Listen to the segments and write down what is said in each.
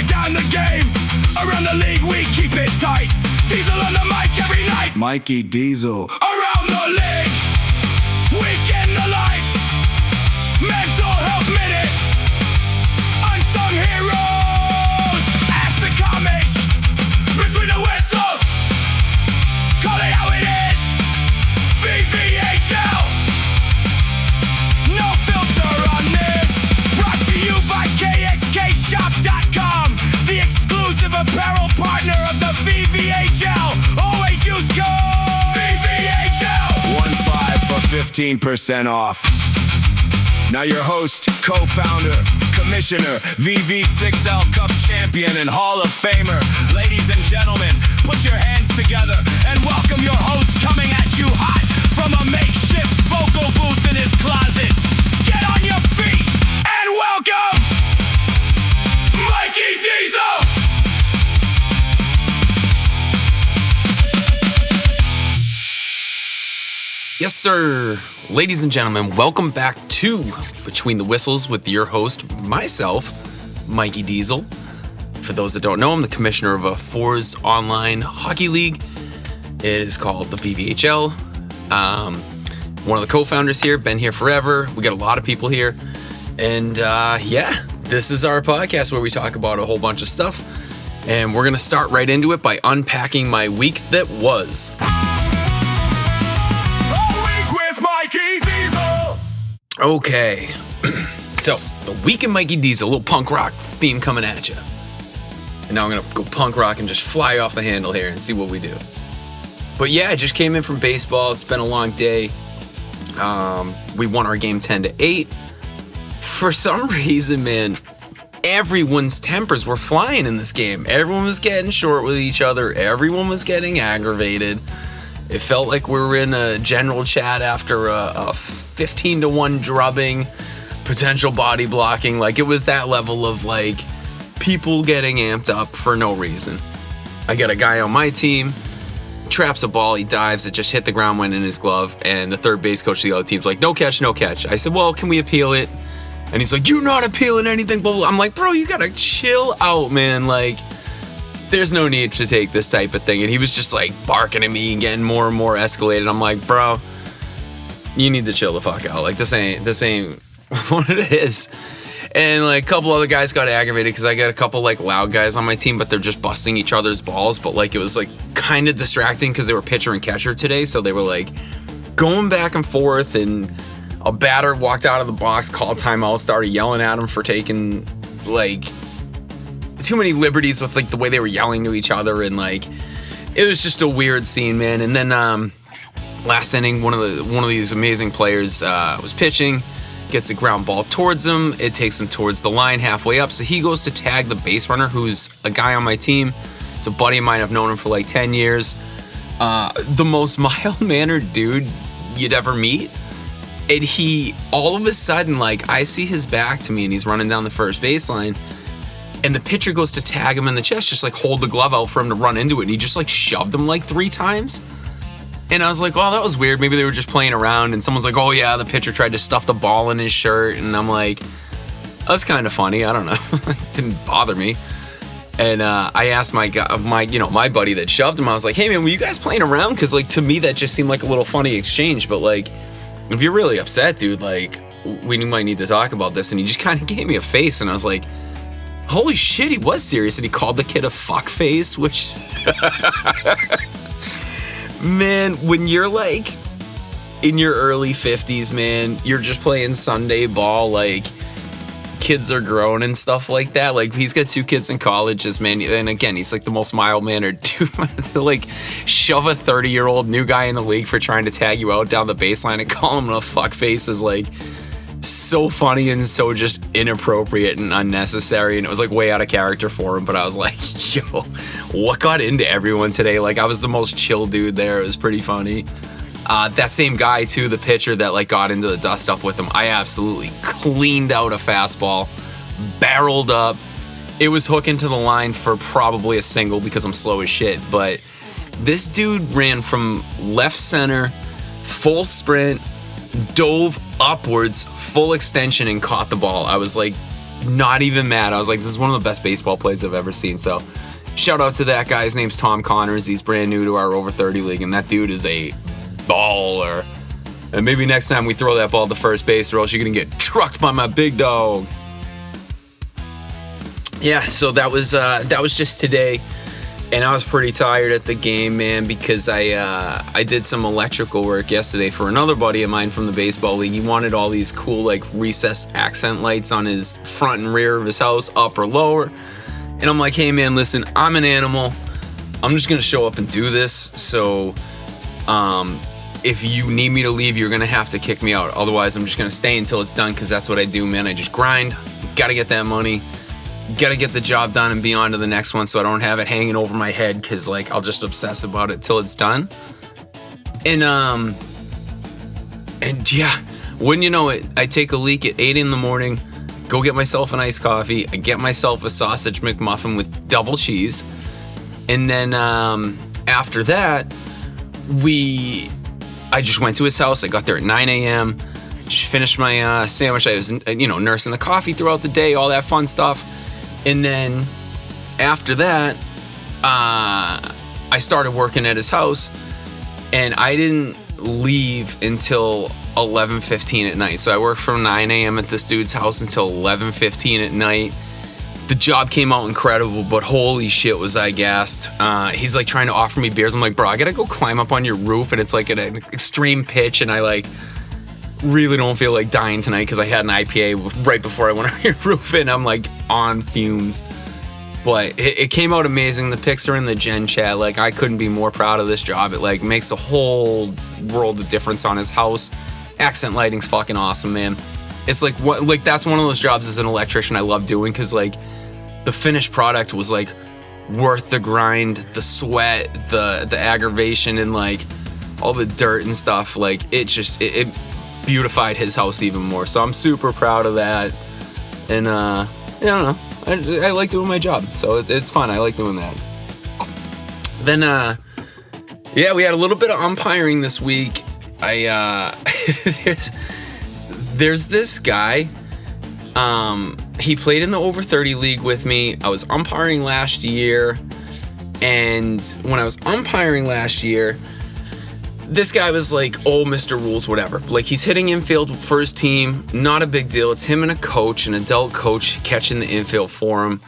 break down the game. Around the league we keep it tight. Diesel on the mic every night. Mikey Diesel. Around the league, week in the life. Mental health minute. Unsung heroes. Ask the comics between the whistles. Call it how it is. V.V.H.L. No filter on this. Brought to you by KXKShop.com, the exclusive apparel partner of the V.V.H.L. Always use code V.V.H.L. 15 for 15% off. Now your host, co-founder, commissioner, V.V.H.L Cup champion and Hall of Famer. Ladies and gentlemen, put your hands together and welcome your host coming at you hot from a makeshift vocal booth in his closet. Get on your feet and welcome Mikey Diesel! Yes, sir. Ladies and gentlemen, welcome back to Between the Whistles with your host, myself, Mikey Diesel. For those that don't know, I'm the commissioner of a Fours Online Hockey League. It is called the V.V.H.L. One of the co-founders here, been here forever. We got a lot of people here. And this is our podcast where we talk about a whole bunch of stuff. And we're going to start right into it by unpacking my week that was. Okay, so the week in Mikey Diesel, a little punk rock theme coming at you. And now I'm gonna go punk rock and just fly off the handle here and see what we do. But yeah, I just came in from baseball. It's been a long day. We won our game 10-8. For some reason, man, everyone's tempers were flying in this game. Everyone was getting short with each other. Everyone was getting aggravated. It felt like we were in a general chat after a 15-1 drubbing, potential body blocking. Like, it was that level of, like, people getting amped up for no reason. I got a guy on my team, traps a ball, he dives, it just hit the ground, went in his glove, and the third base coach of the other team's like, no catch, no catch. I said, well, can we appeal it? And he's like, you're not appealing anything, blah, blah. I'm like, bro, you gotta chill out, man. Like, there's no need to take this type of thing. And he was just like barking at me and getting more and more escalated. I'm like, bro, you need to chill the fuck out. Like, this ain't what it is. And like a couple other guys got aggravated because I got a couple like loud guys on my team, but they're just busting each other's balls. But like, it was like kind of distracting because they were pitcher and catcher today. So they were like going back and forth, and a batter walked out of the box, called timeout, started yelling at him for taking like too many liberties with like the way they were yelling to each other, and like it was just a weird scene, man. And then last inning, one of these amazing players was pitching, gets a ground ball towards him. It takes him towards the line halfway up, so he goes to tag the base runner, who's a guy on my team. It's a buddy of mine. I've known him for like 10 years. The most mild-mannered dude you'd ever meet. And he, all of a sudden, like, I see his back to me and he's running down the first baseline. And the pitcher goes to tag him in the chest, just like hold the glove out for him to run into it. And he just like shoved him like 3 times. And I was like, oh, that was weird. Maybe they were just playing around. And someone's like, oh yeah, the pitcher tried to stuff the ball in his shirt. And I'm like, that's kind of funny. I don't know. It didn't bother me. And I asked my buddy that shoved him, I was like, hey man, were you guys playing around? Cause like to me, that just seemed like a little funny exchange. But like, if you're really upset, dude, like we might need to talk about this. And he just kind of gave me a face. And I was like, holy shit, he was serious. And he called the kid a fuckface, which, man, when you're like in your early 50s, man, you're just playing Sunday ball, like kids are grown and stuff like that. Like he's got 2 kids in college, this man, and again, he's like the most mild-mannered dude. To like shove a 30-year-old new guy in the league for trying to tag you out down the baseline and call him a fuckface is like so funny and so just inappropriate and unnecessary, and it was like way out of character for him. But I was like, yo, what got into everyone today? Like I was the most chill dude there. It was pretty funny. That same guy too, the pitcher that like got into the dust up with him, I absolutely cleaned out a fastball, barreled up. It was hooking to the line for probably a single because I'm slow as shit. But this dude ran from left center, full sprint, dove upwards, full extension, and caught the ball. I was like, not even mad. I was like, this is one of the best baseball plays I've ever seen. So shout out to that guy. His name's Tom Connors. He's brand new to our over 30 league, and that dude is a baller. And maybe next time we throw that ball to first base, or else you're gonna get trucked by my big dog. Yeah, so that was just today, and I was pretty tired at the game, man, because I did some electrical work yesterday for another buddy of mine from the baseball league. He wanted all these cool like recessed accent lights on his front and rear of his house, up or lower. And I'm like, hey man, listen, I'm an animal. I'm just gonna show up and do this. So if you need me to leave, you're gonna have to kick me out. Otherwise, I'm just gonna stay until it's done, because that's what I do, man. I just grind. Gotta get that money. Gotta get the job done and be on to the next one, so I don't have it hanging over my head, because like I'll just obsess about it till it's done. And yeah, wouldn't you know it, I take a leak at 8 in the morning, go get myself an iced coffee, I get myself a sausage McMuffin with double cheese, and then after that, I just went to his house. I got there at 9 a.m., just finished my sandwich. I was, nursing the coffee throughout the day, all that fun stuff. And then after that, I started working at his house, and I didn't leave until 11:15 at night. So I worked from 9 a.m. at this dude's house until 11:15 at night. The job came out incredible, but holy shit was I gassed. He's like trying to offer me beers. I'm like, bro, I gotta go climb up on your roof, and it's like at an extreme pitch, and I like really don't feel like dying tonight because I had an IPA right before I went on your roof, and I'm like on fumes. But it came out amazing. The pics are in the Gen chat. Like, I couldn't be more proud of this job. It like makes a whole world of difference on his house. Accent lighting's fucking awesome, man. It's like what, like that's one of those jobs as an electrician I love doing, because like the finished product was like worth the grind, the sweat, the aggravation, and like all the dirt and stuff. Like it just it beautified his house even more. So I'm super proud of that. And I don't know, I like doing my job, so it's fun. I like doing that. Then yeah, we had a little bit of umpiring this week. There's this guy. He played in the over 30 league with me. I was umpiring last year, and when I was umpiring last year, this guy was like, oh, Mr. Rules, whatever. Like, he's hitting infield for his team. Not a big deal. It's him and a coach, an adult coach, catching the infield for him.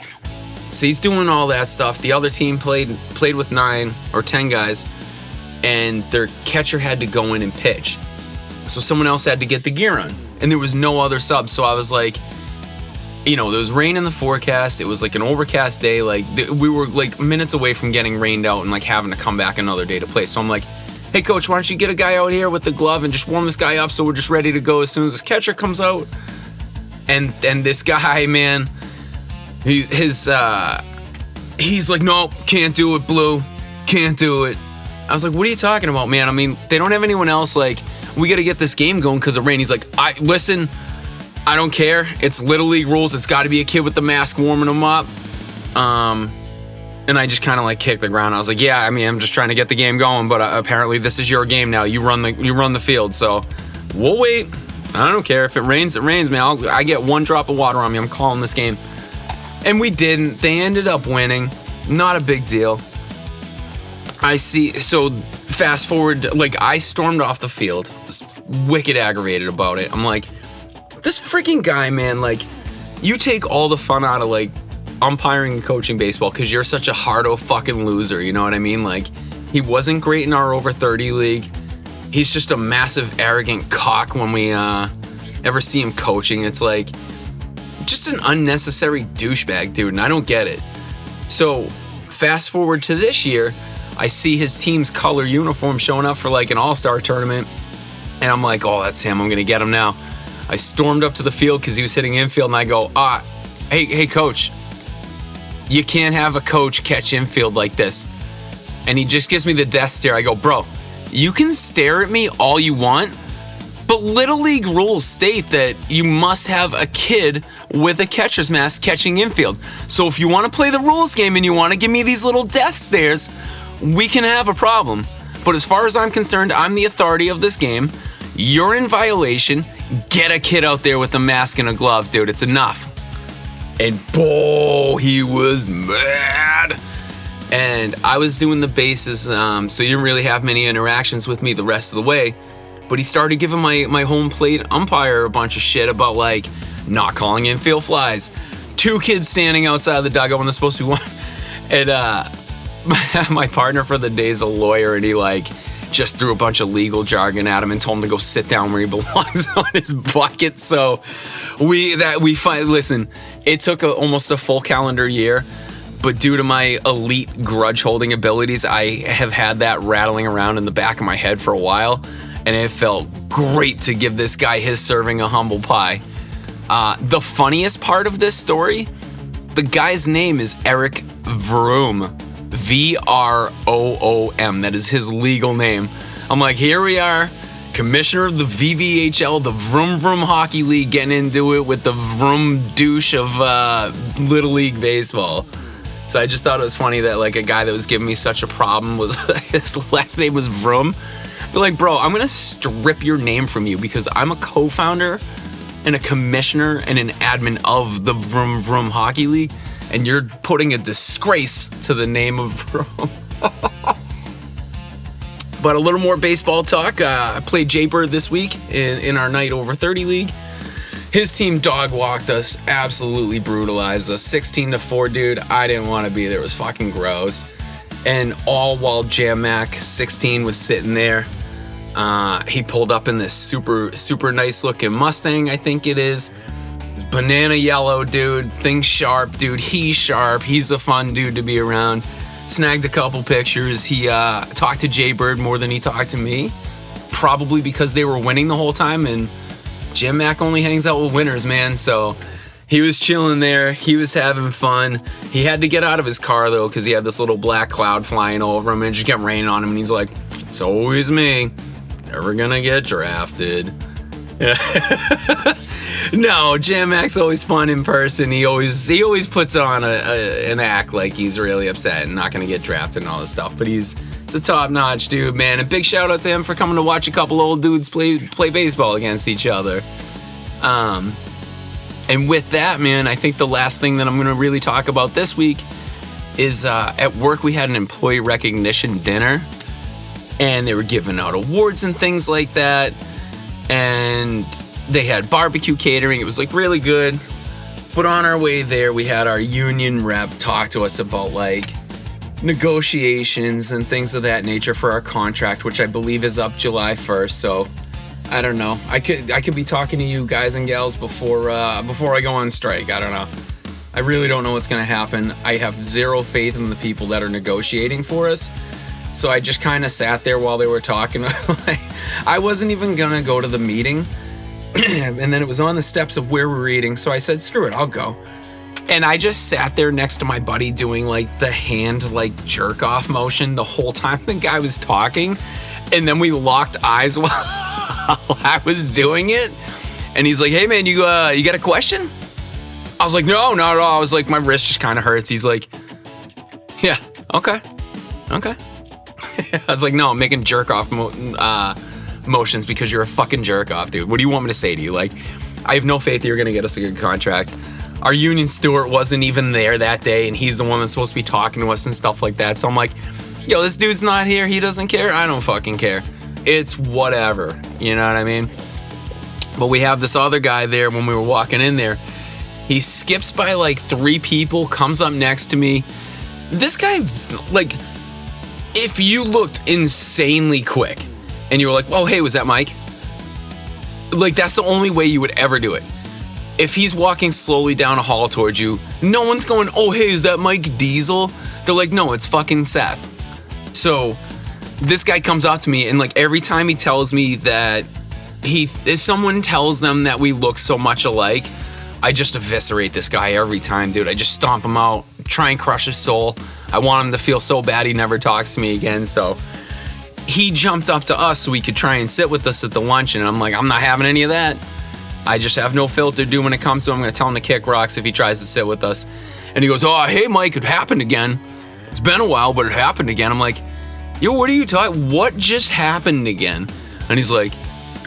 So he's doing all that stuff. The other team played with 9 or 10 guys, and their catcher had to go in and pitch. So someone else had to get the gear on, and there was no other sub. So I was like, there was rain in the forecast. It was like an overcast day. Like, we were like minutes away from getting rained out and like having to come back another day to play. So I'm like, hey coach, why don't you get a guy out here with the glove and just warm this guy up so we're just ready to go as soon as this catcher comes out. And this guy, man, he's like, no, can't do it, Blue, can't do it. I was like, what are you talking about, man? I mean, they don't have anyone else. Like, we got to get this game going because of rain. He's like, listen, I don't care. It's Little League rules. It's got to be a kid with the mask warming him up. And I just kind of like kicked the ground. I was like, yeah, I mean, I'm just trying to get the game going, but apparently this is your game now. You run the field, so we'll wait. I don't care. If it rains, man. I get one drop of water on me. I'm calling this game. And we didn't. They ended up winning. Not a big deal. So fast forward, like, I stormed off the field. I was wicked aggravated about it. I'm like, this freaking guy, man, like, you take all the fun out of like umpiring and coaching baseball because you're such a hardo fucking loser, you know what I mean? Like, he wasn't great in our over 30 league. He's just a massive arrogant cock when we ever see him coaching. It's like just an unnecessary douchebag, dude, and I don't get it. So fast forward to this year, I see his team's color uniform showing up for like an all-star tournament, and I'm like, oh, that's him. I'm gonna get him now. I stormed up to the field because he was hitting infield, and I go, hey coach, you can't have a coach catch infield like this. And he just gives me the death stare. I go, bro, you can stare at me all you want, but Little League rules state that you must have a kid with a catcher's mask catching infield. So if you want to play the rules game and you want to give me these little death stares, we can have a problem. But as far as I'm concerned, I'm the authority of this game. You're in violation. Get a kid out there with a mask and a glove, dude. It's enough. And boy, he was mad. And I was doing the bases, so he didn't really have many interactions with me the rest of the way. But he started giving my home plate umpire a bunch of shit about like not calling in field flies. 2 kids standing outside of the dugout when they're supposed to be one. And my partner for the day is a lawyer, and he like just threw a bunch of legal jargon at him and told him to go sit down where he belongs on his bucket. So listen, it took almost a full calendar year, but due to my elite grudge holding abilities, I have had that rattling around in the back of my head for a while, and it felt great to give this guy his serving of humble pie. The funniest part of this story, the guy's name is Eric Vroom. V-R-O-O-M. That is his legal name. I'm like, here we are, commissioner of the V.V.H.L, the Vroom Vroom Hockey League, getting into it with the Vroom douche of Little League Baseball. So I just thought it was funny that like a guy that was giving me such a problem was his last name was Vroom. But like, bro, I'm gonna strip your name from you because I'm a co-founder and a commissioner and an admin of the Vroom Vroom Hockey League, and you're putting a disgrace to the name of Vroom. But a little more baseball talk. I played Jaybird this week in our Night Over 30 league. His team dog walked us, absolutely brutalized us, 16-4, dude. I didn't want to be there. It was fucking gross. And all while Jam Mac 16 was sitting there. He pulled up in this super nice looking Mustang, I think it is. It's banana yellow, dude. Thing's sharp, dude. He's sharp. He's a fun dude to be around. Snagged a couple pictures. He talked to Jaybird more than he talked to me. Probably because they were winning the whole time, and Jim Mack only hangs out with winners, man. So he was chilling there. He was having fun. He had to get out of his car, though, because he had this little black cloud flying over him, and it just kept raining on him. And he's like, it's always me. Never gonna get drafted. No, Jam Mac's always fun in person. He always puts on an act like he's really upset and not gonna get drafted and all this stuff. But he's a top-notch dude, man. And big shout out to him for coming to watch a couple old dudes play baseball against each other. And with that, man, I think the last thing that I'm gonna really talk about this week is at work we had an employee recognition dinner, and they were giving out awards and things like that. And they had barbecue catering. It was like really good. But on our way there, we had our union rep talk to us about like negotiations and things of that nature for our contract, which I believe is up July 1st. So I don't know. I could be talking to you guys and gals before I go on strike. I don't know. I really don't know what's gonna happen. I have zero faith in the people that are negotiating for us. So I just kind of sat there while they were talking. I wasn't even gonna go to the meeting. And then it was on the steps of where we were eating. So I said, screw it, I'll go. And I just sat there next to my buddy doing like the hand like jerk off motion the whole time the guy was talking. And then we locked eyes while I was doing it. And he's like, hey man, you got a question? I was like, no, not at all. I was like, my wrist just kind of hurts. He's like, yeah, okay. I was like, no, I'm making jerk off motions because you're a fucking jerk off, dude. What do you want me to say to you? Like, I have no faith you're gonna get us a good contract. Our union steward wasn't even there that day, and he's the one that's supposed to be talking to us and stuff like that. So I'm like, yo, this dude's not here. He doesn't care. I don't fucking care. It's whatever. You know what I mean? But we have this other guy there when we were walking in there. He skips by like 3 people, comes up next to me. This guy, like, if you looked insanely quick and you were like, oh, hey, was that Mike? Like, that's the only way you would ever do it. If he's walking slowly down a hall towards you, no one's going, oh, hey, is that Mikey Diesel? They're like, no, it's fucking Seth. So this guy comes up to me, and like every time he tells me that if someone tells them that we look so much alike, I just eviscerate this guy every time, dude. I just stomp him out, try and crush his soul. I want him to feel so bad he never talks to me again. So he jumped up to us so he could try and sit with us at the lunch, and I'm like, I'm not having any of that. I just have no filter, dude, when it comes to him. I'm going to tell him to kick rocks if he tries to sit with us. And he goes, oh, hey, Mike, it happened again. It's been a while, but it happened again. I'm like, yo, what are you talking? What just happened again? And he's like,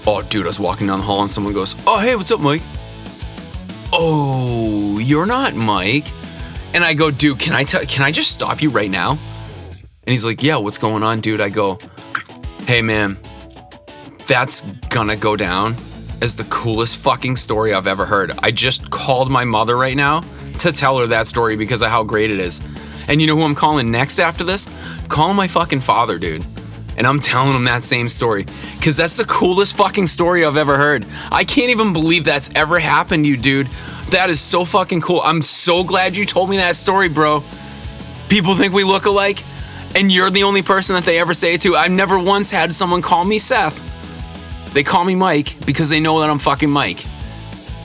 oh, dude, I was walking down the hall and someone goes, oh, hey, what's up, Mike? Oh, you're not Mike. And I go, dude, can I just stop you right now? And he's like, yeah, what's going on, dude? I go, hey, man, that's gonna go down as the coolest fucking story I've ever heard. I just called my mother right now to tell her that story because of how great it is. And you know who I'm calling next after this? I'm calling my fucking father, dude. And I'm telling him that same story because that's the coolest fucking story I've ever heard. I can't even believe that's ever happened to you, dude. That is so fucking cool. I'm so glad you told me that story, bro. People think we look alike, and you're the only person that they ever say it to. I've never once had someone call me Seth. They call me Mike because they know that I'm fucking Mike.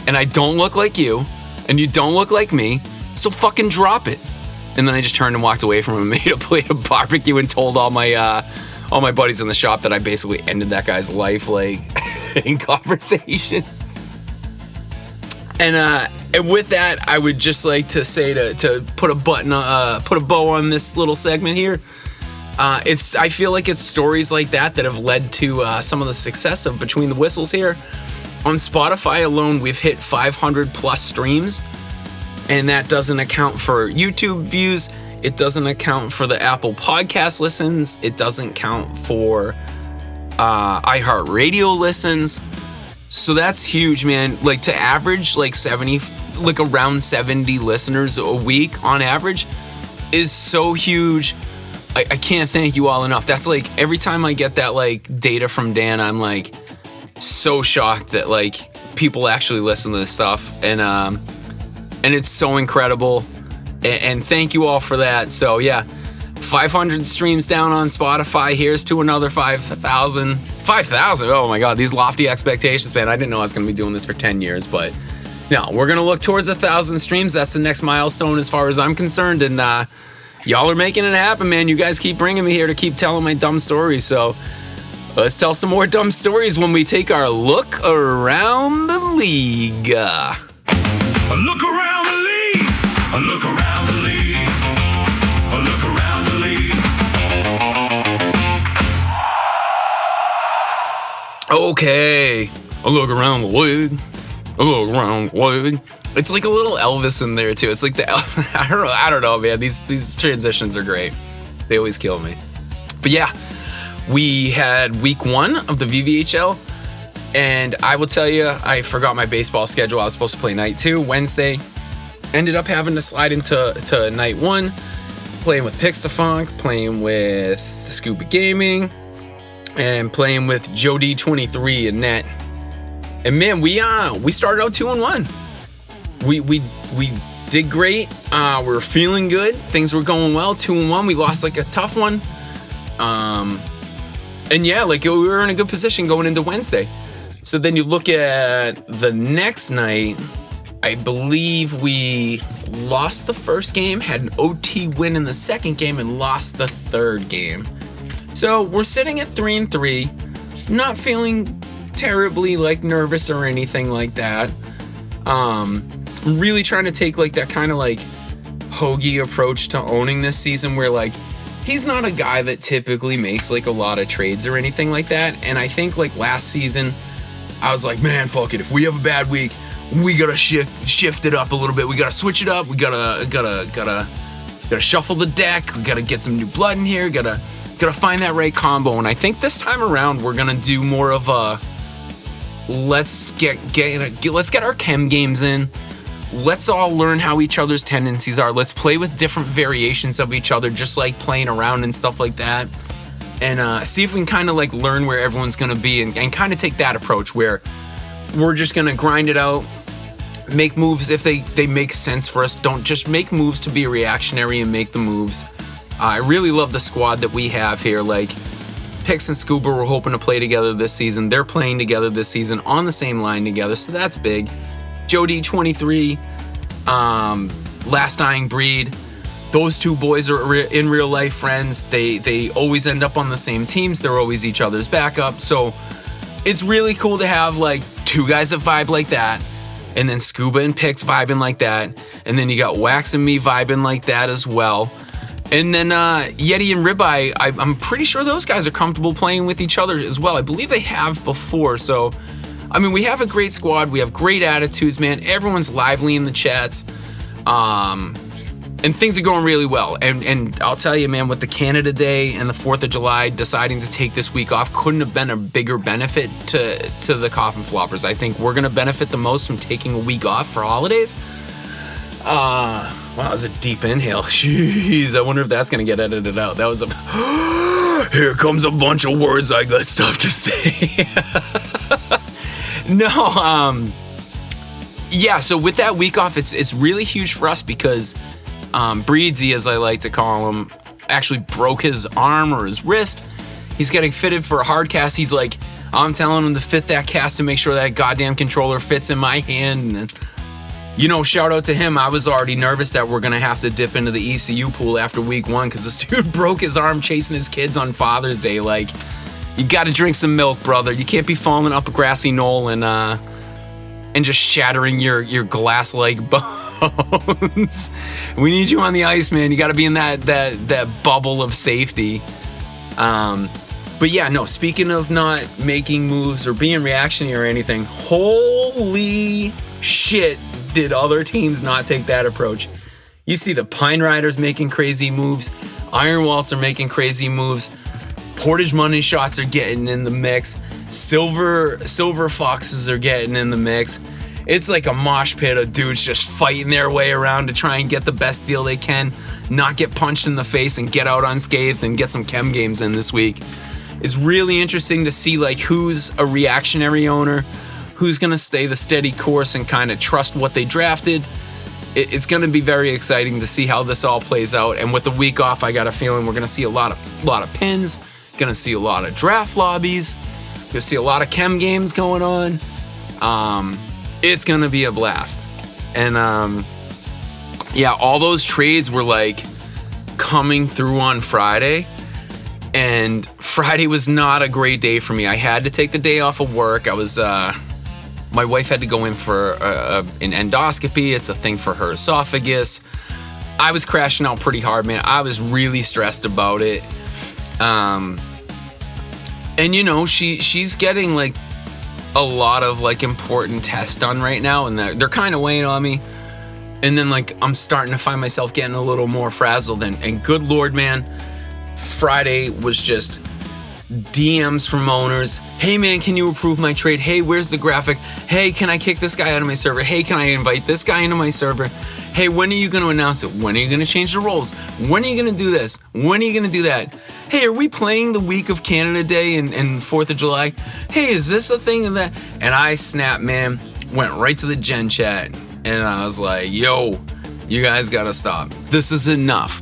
And I don't look like you, and you don't look like me, so fucking drop it. And then I just turned and walked away from him and made a plate of barbecue and told all my buddies in the shop that I basically ended that guy's life, like, in conversation. And with that, I would just like to say to put a bow on this little segment here. I feel like it's stories like that have led to some of the success of Between the Whistles here. On Spotify alone, we've hit 500 plus streams. And that doesn't account for YouTube views. It doesn't account for the Apple Podcast listens. It doesn't count for iHeartRadio listens. So that's huge, man. Like, to average like around 70 listeners a week on average is so huge. I can't thank you all enough. That's like every time I get that like data from Dan, I'm like so shocked that like people actually listen to this stuff. And it's so incredible. And thank you all for that. So yeah, 500 streams down on Spotify. Here's to another 5,000. 5,000? Oh my God, these lofty expectations, man. I didn't know I was going to be doing this for 10 years, but no, we're going to look towards 1,000 streams. That's the next milestone as far as I'm concerned. And y'all are making it happen, man. You guys keep bringing me here to keep telling my dumb stories. So let's tell some more dumb stories when we take our look around the league. A look around the league. A look around the league. A look around the league. Okay. A look around the league. A look around the league. It's like a little Elvis in there too. It's like I don't know, man. These transitions are great. They always kill me. But yeah, we had week 1 of the V.V.H.L. And I will tell you, I forgot my baseball schedule. I was supposed to play night 2, Wednesday. Ended up having to slide into night 1, playing with Pix the Funk, playing with Scuba Gaming, and playing with Joe D23 and net. And man, we started out 2-1. We did great. We were feeling good. Things were going well. 2-1. We lost like a tough one. And yeah, like we were in a good position going into Wednesday. So then you look at the next night, I believe we lost the first game, had an OT win in the second game, and lost the third game. So we're sitting at 3-3, not feeling terribly like nervous or anything like that. Really trying to take like that kind of like Hoagie approach to owning this season where like he's not a guy that typically makes like a lot of trades or anything like that. And I think like last season, I was like, man, fuck it. If we have a bad week, we gotta shift it up a little bit. We gotta switch it up. We gotta shuffle the deck. We gotta get some new blood in here. Gotta find that right combo. And I think this time around we're gonna do more of a let's get our chem games in. Let's all learn how each other's tendencies are. Let's play with different variations of each other, just like playing around and stuff like that. And see if we can kind of like learn where everyone's going to be and kind of take that approach where we're just going to grind it out, make moves if they make sense for us. Don't just make moves to be reactionary and make the moves. I really love the squad that we have here. Like Pix and Scuba were hoping to play together this season. They're playing together this season on the same line together, so that's big. Jody 23, Last Dying Breed. Those two boys are in real life friends. They always end up on the same teams. They're always each other's backup. So it's really cool to have like two guys that vibe like that. And then Scuba and Pix vibing like that. And then you got Wax and me vibing like that as well. And then Yeti and Ribeye, I'm pretty sure those guys are comfortable playing with each other as well. I believe they have before. So, I mean, we have a great squad. We have great attitudes, man. Everyone's lively in the chats. And things are going really well. And I'll tell you, man, with the Canada Day and the 4th of July deciding to take this week off couldn't have been a bigger benefit to the Coffin Floppers. I think we're going to benefit the most from taking a week off for holidays. Wow, that was a deep inhale. Jeez, I wonder if that's going to get edited out. That was a... Here comes a bunch of words I got stuff to say. No, yeah, so with that week off, it's really huge for us because Breedsy, as I like to call him, actually broke his arm or his wrist. He's getting fitted for a hard cast. He's like, I'm telling him to fit that cast to make sure that goddamn controller fits in my hand. And, you know, shout out to him. I was already nervous that we're going to have to dip into the ECU pool after week 1 because this dude broke his arm chasing his kids on Father's Day. Like, you got to drink some milk, brother. You can't be falling up a grassy knoll and just shattering your glass-like bones. We need you on the ice, man. You got to be in that bubble of safety. But yeah, no, speaking of not making moves or being reactionary or anything, holy shit, did other teams not take that approach. You see the Pine Riders making crazy moves. Iron Waltz are making crazy moves. Portage Money Shots are getting in the mix. Silver Foxes are getting in the mix. It's like a mosh pit of dudes just fighting their way around to try and get the best deal they can, not get punched in the face and get out unscathed and get some chem games in this week. It's really interesting to see like who's a reactionary owner, who's going to stay the steady course and kind of trust what they drafted. It's going to be very exciting to see how this all plays out. And with the week off, I got a feeling we're going to see a lot of pins, going to see a lot of draft lobbies, going to see a lot of chem games going on. It's going to be a blast. And yeah, all those trades were like coming through on Friday. And Friday was not a great day for me. I had to take the day off of work. I was, my wife had to go in for an endoscopy. It's a thing for her esophagus. I was crashing out pretty hard, man. I was really stressed about it. And you know, she's getting like a lot of like important tests done right now, and they're kind of weighing on me. And then like I'm starting to find myself getting a little more frazzled. And good Lord, man, Friday was just DMs from owners. Hey man, can you approve my trade? Hey, where's the graphic? Hey, can I kick this guy out of my server? Hey, can I invite this guy into my server? Hey, when are you going to announce it? When are you going to change the roles? When are you going to do this? When are you going to do that? Hey, are we playing the week of Canada Day and 4th of July? Hey, is this a thing and that? And I snapped, man, went right to the Gen chat. And I was like, yo, you guys got to stop. This is enough.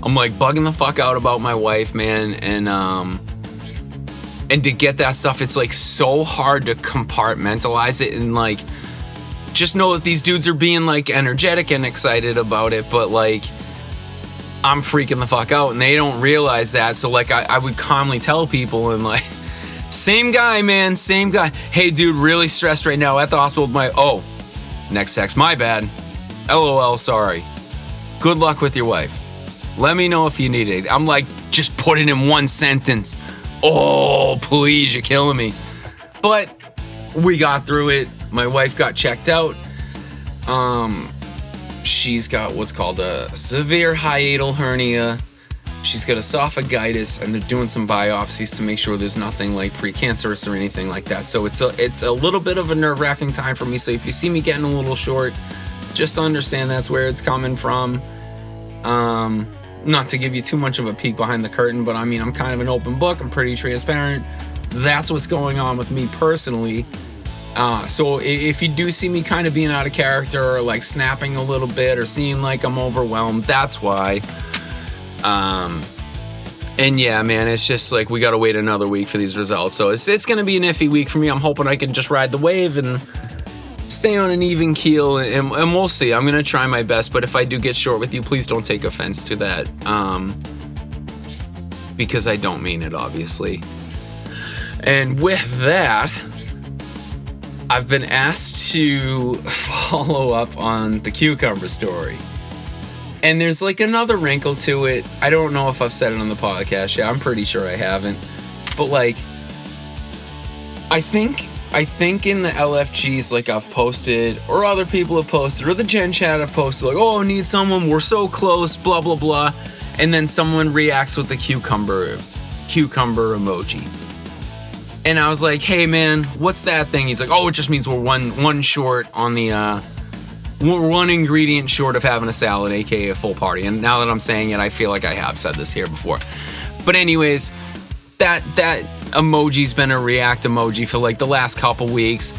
I'm like bugging the fuck out about my wife, man. And to get that stuff, it's like so hard to compartmentalize it and like just know that these dudes are being like energetic and excited about it, but like I'm freaking the fuck out and they don't realize that. So like I would calmly tell people and like, same guy, man, same guy. Hey dude, really stressed right now at the hospital with next text, my bad. LOL, sorry. Good luck with your wife. Let me know if you need it. I'm like, just put it in one sentence. Oh, please, you're killing me. But we got through it. My wife got checked out. She's got what's called a severe hiatal hernia. She's got esophagitis, and they're doing some biopsies to make sure there's nothing like precancerous or anything like that. So it's a little bit of a nerve-wracking time for me. So if you see me getting a little short, just understand that's where it's coming from. Not to give you too much of a peek behind the curtain, but I mean, I'm kind of an open book. I'm pretty transparent. That's what's going on with me personally. So if you do see me kind of being out of character or like snapping a little bit or seeing like I'm overwhelmed, that's why. And yeah, man, it's just like we got to wait another week for these results. So it's going to be an iffy week for me. I'm hoping I can just ride the wave and stay on an even keel, and we'll see. I'm going to try my best, but if I do get short with you, please don't take offense to that, because I don't mean it, obviously. And with that, I've been asked to follow up on the cucumber story. And there's like another wrinkle to it. I don't know if I've said it on the podcast yet. I'm pretty sure I haven't. But like, I think I think in the LFGs, like I've posted, or other people have posted, or the Gen Chat have posted, like, oh, need someone, we're so close, blah, blah, blah. And then someone reacts with the cucumber emoji. And I was like, hey man, what's that thing? He's like, oh, it just means we're one short on the, we're one ingredient short of having a salad, aka a full party. And now that I'm saying it, I feel like I have said this here before. But anyways, that emoji's been a react emoji for like the last couple weeks,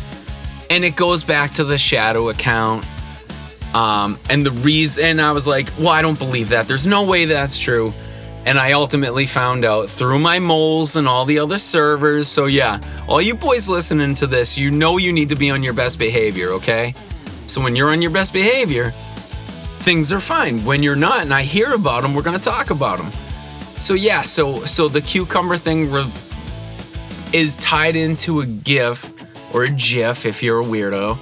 and it goes back to the shadow account. And the reason, I was like, well, I don't believe that. There's no way that's true. And I ultimately found out through my moles and all the other servers. So yeah, all you boys listening to this, you know you need to be on your best behavior, okay? So when you're on your best behavior, things are fine. When you're not, and I hear about them, we're gonna talk about them. So yeah, so the cucumber thing is tied into a GIF or a GIF if you're a weirdo,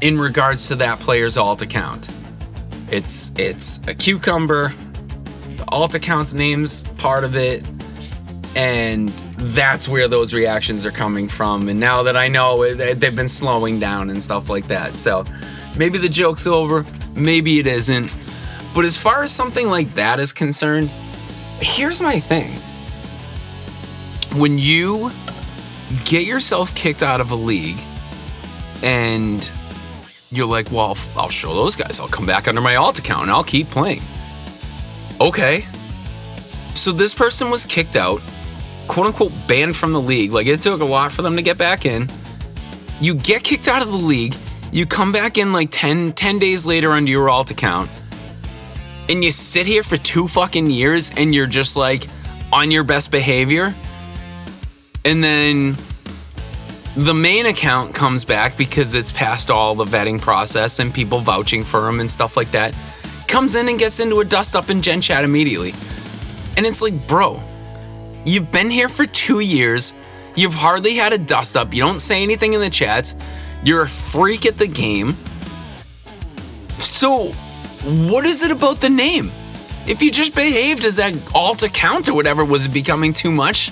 in regards to that player's alt account. It's a cucumber, the alt account's name's part of it, and that's where those reactions are coming from. And now that I know, they've been slowing down and stuff like that. So maybe the joke's over, maybe it isn't. But as far as something like that is concerned, here's my thing. When you get yourself kicked out of a league and you're like, well, I'll show those guys. I'll come back under my alt account and I'll keep playing. Okay. So this person was kicked out, quote unquote banned from the league. Like, it took a lot for them to get back in. You get kicked out of the league. You come back in like 10 days later under your alt account. And you sit here for 2 fucking years and you're just like on your best behavior. And then the main account comes back because it's past all the vetting process and people vouching for him and stuff like that. Comes in and gets into a dust up in Gen Chat immediately. And it's like, bro, you've been here for 2 years. You've hardly had a dust up. You don't say anything in the chats. You're a freak at the game. So what is it about the name? If you just behaved as that alt account or whatever, was it becoming too much?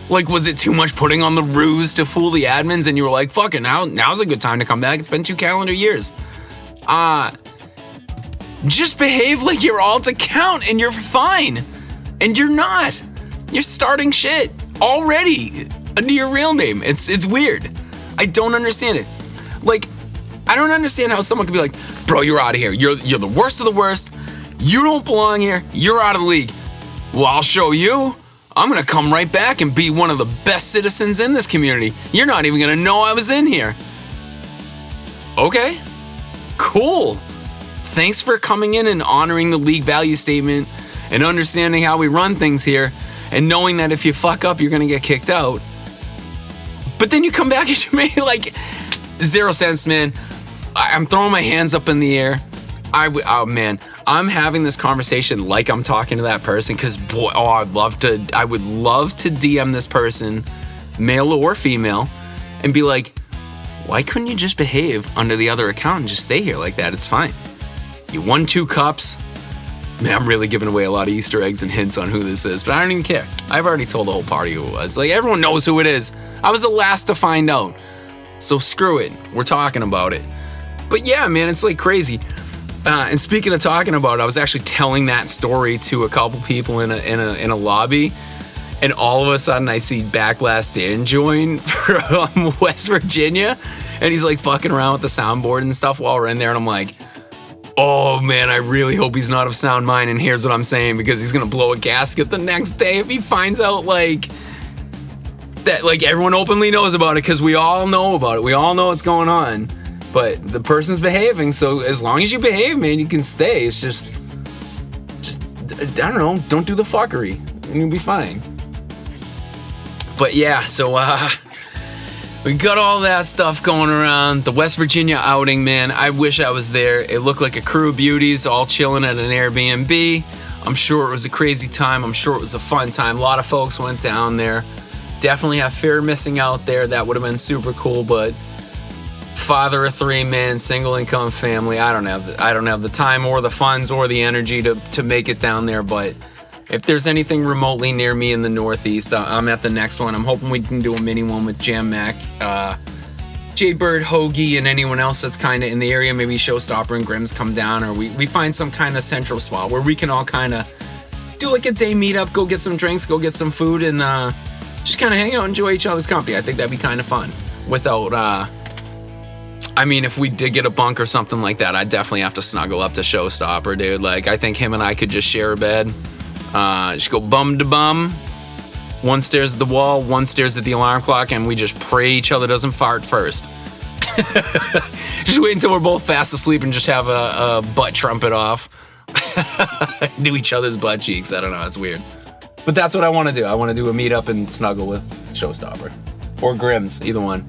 Like, was it too much putting on the ruse to fool the admins and you were like, fuck it, now's a good time to come back. It's been 2 calendar years. Just behave like your alt account and you're fine. And you're not. You're starting shit already under your real name. It's weird. I don't understand it. Like, I don't understand how someone could be like, bro, you're out of here. You're the worst of the worst. You don't belong here. You're out of the league. Well, I'll show you. I'm gonna come right back and be one of the best citizens in this community. You're not even gonna know I was in here. Okay, cool. Thanks for coming in and honoring the league value statement and understanding how we run things here and knowing that if you fuck up, you're gonna get kicked out. But then you come back and you make like 0 cents, man. I'm throwing my hands up in the air. Oh man, I'm having this conversation like I'm talking to that person because boy, I would love to DM this person, male or female, and be like, why couldn't you just behave under the other account and just stay here like that? It's fine. You won 2 cups. Man, I'm really giving away a lot of Easter eggs and hints on who this is, but I don't even care. I've already told the whole party who it was. Like, everyone knows who it is. I was the last to find out. So screw it. We're talking about it. But yeah, man, it's like crazy. And speaking of talking about it, I was actually telling that story to a couple people in a lobby, and all of a sudden I see Backlash Dan join from West Virginia, and he's like fucking around with the soundboard and stuff while we're in there, and I'm like, oh man, I really hope he's not of sound mind, and here's what I'm saying, because he's gonna blow a gasket the next day if he finds out like that, like everyone openly knows about it, because we all know about it, we all know what's going on. But the person's behaving, so as long as you behave, man, you can stay. It's just I don't know, don't do the fuckery, and you'll be fine. But yeah, so we got all that stuff going around. The West Virginia outing, man, I wish I was there. It looked like a crew of beauties all chilling at an Airbnb. I'm sure it was a crazy time. I'm sure it was a fun time. A lot of folks went down there. Definitely have fear of missing out there. That would have been super cool, but father of 3, man, single income family. I don't have the time or the funds or the energy to make it down there, but if there's anything remotely near me in the Northeast, I'm at the next one. I'm hoping we can do a mini one with Jam Mac, Jaybird, Hoagie, and anyone else that's kind of in the area. Maybe Showstopper and Grimm's come down, or we find some kind of central spot where we can all kind of do like a day meetup, go get some drinks, go get some food, and just kind of hang out and enjoy each other's company. I think that'd be kind of fun. Without, if we did get a bunk or something like that, I'd definitely have to snuggle up to Showstopper, dude. Like, I think him and I could just share a bed. Just go bum to bum. One stares at the wall, one stares at the alarm clock, and we just pray each other doesn't fart first. Just wait until we're both fast asleep and just have a butt trumpet off. Do each other's butt cheeks. I don't know, it's weird. But that's what I want to do. I want to do a meetup and snuggle with Showstopper. Or Grimm's, either one.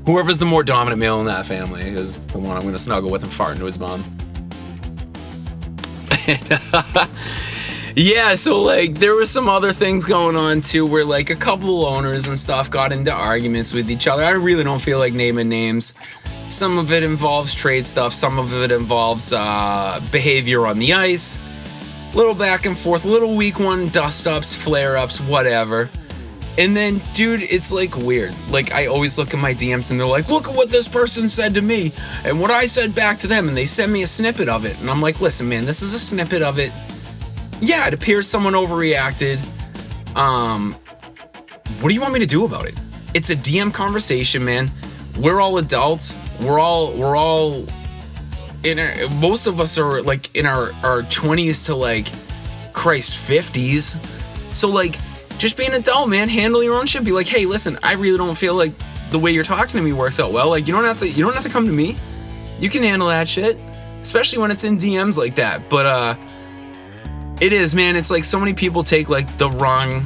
Whoever's the more dominant male in that family is the one I'm going to snuggle with and fart into his bum. Yeah, so like there was some other things going on too where like a couple owners and stuff got into arguments with each other. I really don't feel like naming names. Some of it involves trade stuff, some of it involves behavior on the ice. Little back and forth, little week one dust-ups, flare-ups, whatever. And then, dude, it's like weird. Like, I always look at my DMs and they're like, look at what this person said to me and what I said back to them. And they send me a snippet of it. And I'm like, listen, man, this is a snippet of it. Yeah, it appears someone overreacted. What do you want me to do about it? It's a DM conversation, man. We're all adults. We're all most of us are like in our 20s to like Christ 50s. So like just be an adult, man. Handle your own shit. Be like, hey, listen, I really don't feel like the way you're talking to me works out well. Like you don't have to come to me. You can handle that shit. Especially when it's in DMs like that. But it is, man. It's like so many people take like the wrong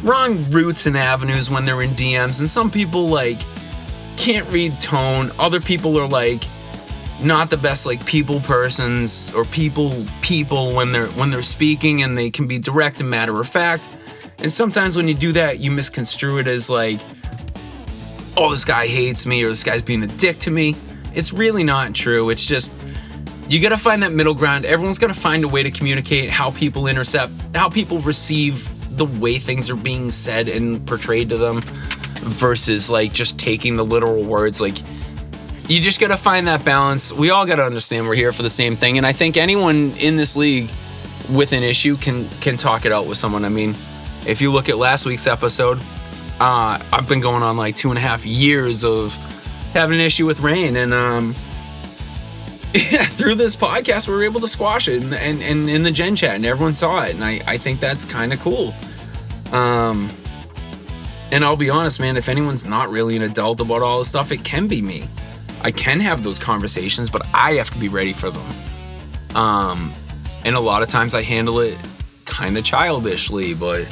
routes and avenues when they're in DMs, and some people like can't read tone. Other people are like not the best like people persons or people when they're speaking, and they can be direct and matter of fact. And sometimes when you do that, you misconstrue it as like, oh, this guy hates me or this guy's being a dick to me. It's really not true. It's just you gotta find that middle ground. Everyone's gotta find a way to communicate how people receive the way things are being said and portrayed to them versus like just taking the literal words. Like you just gotta find that balance. We all gotta understand we're here for the same thing. And I think anyone in this league with an issue can talk it out with someone. I mean, if you look at last week's episode, I've been going on like 2.5 years of having an issue with Rain, and through this podcast we were able to squash it and in the Gen Chat, and everyone saw it, and I think that's kind of cool. And I'll be honest, man, if anyone's not really an adult about all this stuff, it can be me. I can have those conversations, but I have to be ready for them. And a lot of times I handle it kind of childishly, but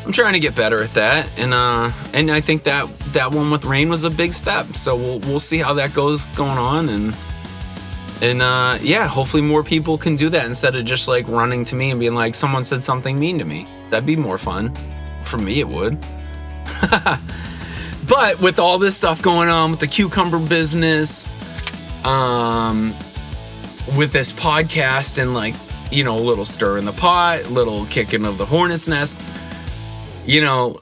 I'm trying to get better at that. And I think that one with Rain was a big step. So we'll see how that goes going on, and yeah, hopefully more people can do that instead of just like running to me and being like, someone said something mean to me. That'd be more fun. For me, it would. But with all this stuff going on with the cucumber business, with this podcast and like, you know, a little stir in the pot, little kicking of the hornet's nest, you know,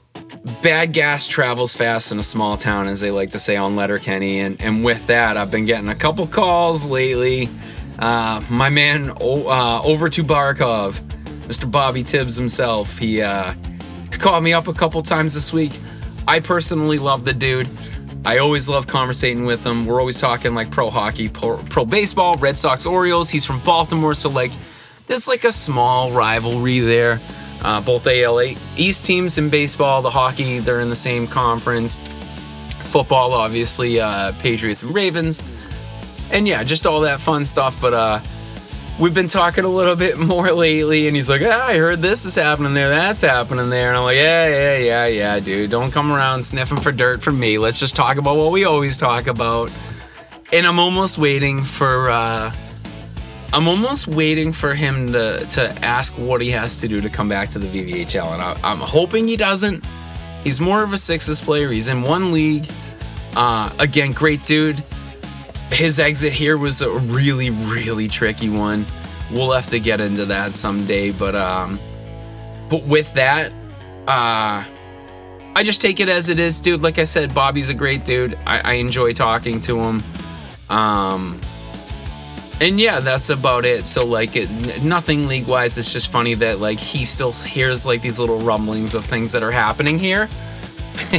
bad gas travels fast in a small town, as they like to say on Letterkenny. And with that, I've been getting a couple calls lately. My man, over to Barkov, Mr. Bobby Tibbs himself, he's called me up a couple times this week. I personally love the dude. I always love conversating with him. We're always talking like pro hockey, pro baseball, Red Sox, Orioles. He's from Baltimore, so like there's like a small rivalry there. Both AL East teams in baseball, the hockey, they're in the same conference. Football, obviously, Patriots and Ravens. And yeah, just all that fun stuff. But we've been talking a little bit more lately, and he's like, I heard this is happening there, that's happening there. And I'm like, yeah, dude, don't come around sniffing for dirt from me. Let's just talk about what we always talk about. And I'm almost waiting for him to ask what he has to do to come back to the V.V.H.L. And I'm hoping he doesn't. He's more of a sixes player. He's in one league. Again, great dude. His exit here was a really, really tricky one. We'll have to get into that someday. But But with that, I just take it as it is, dude. Like I said, Bobby's a great dude. I enjoy talking to him. And yeah, that's about it. So like, nothing league-wise. It's just funny that like he still hears like these little rumblings of things that are happening here,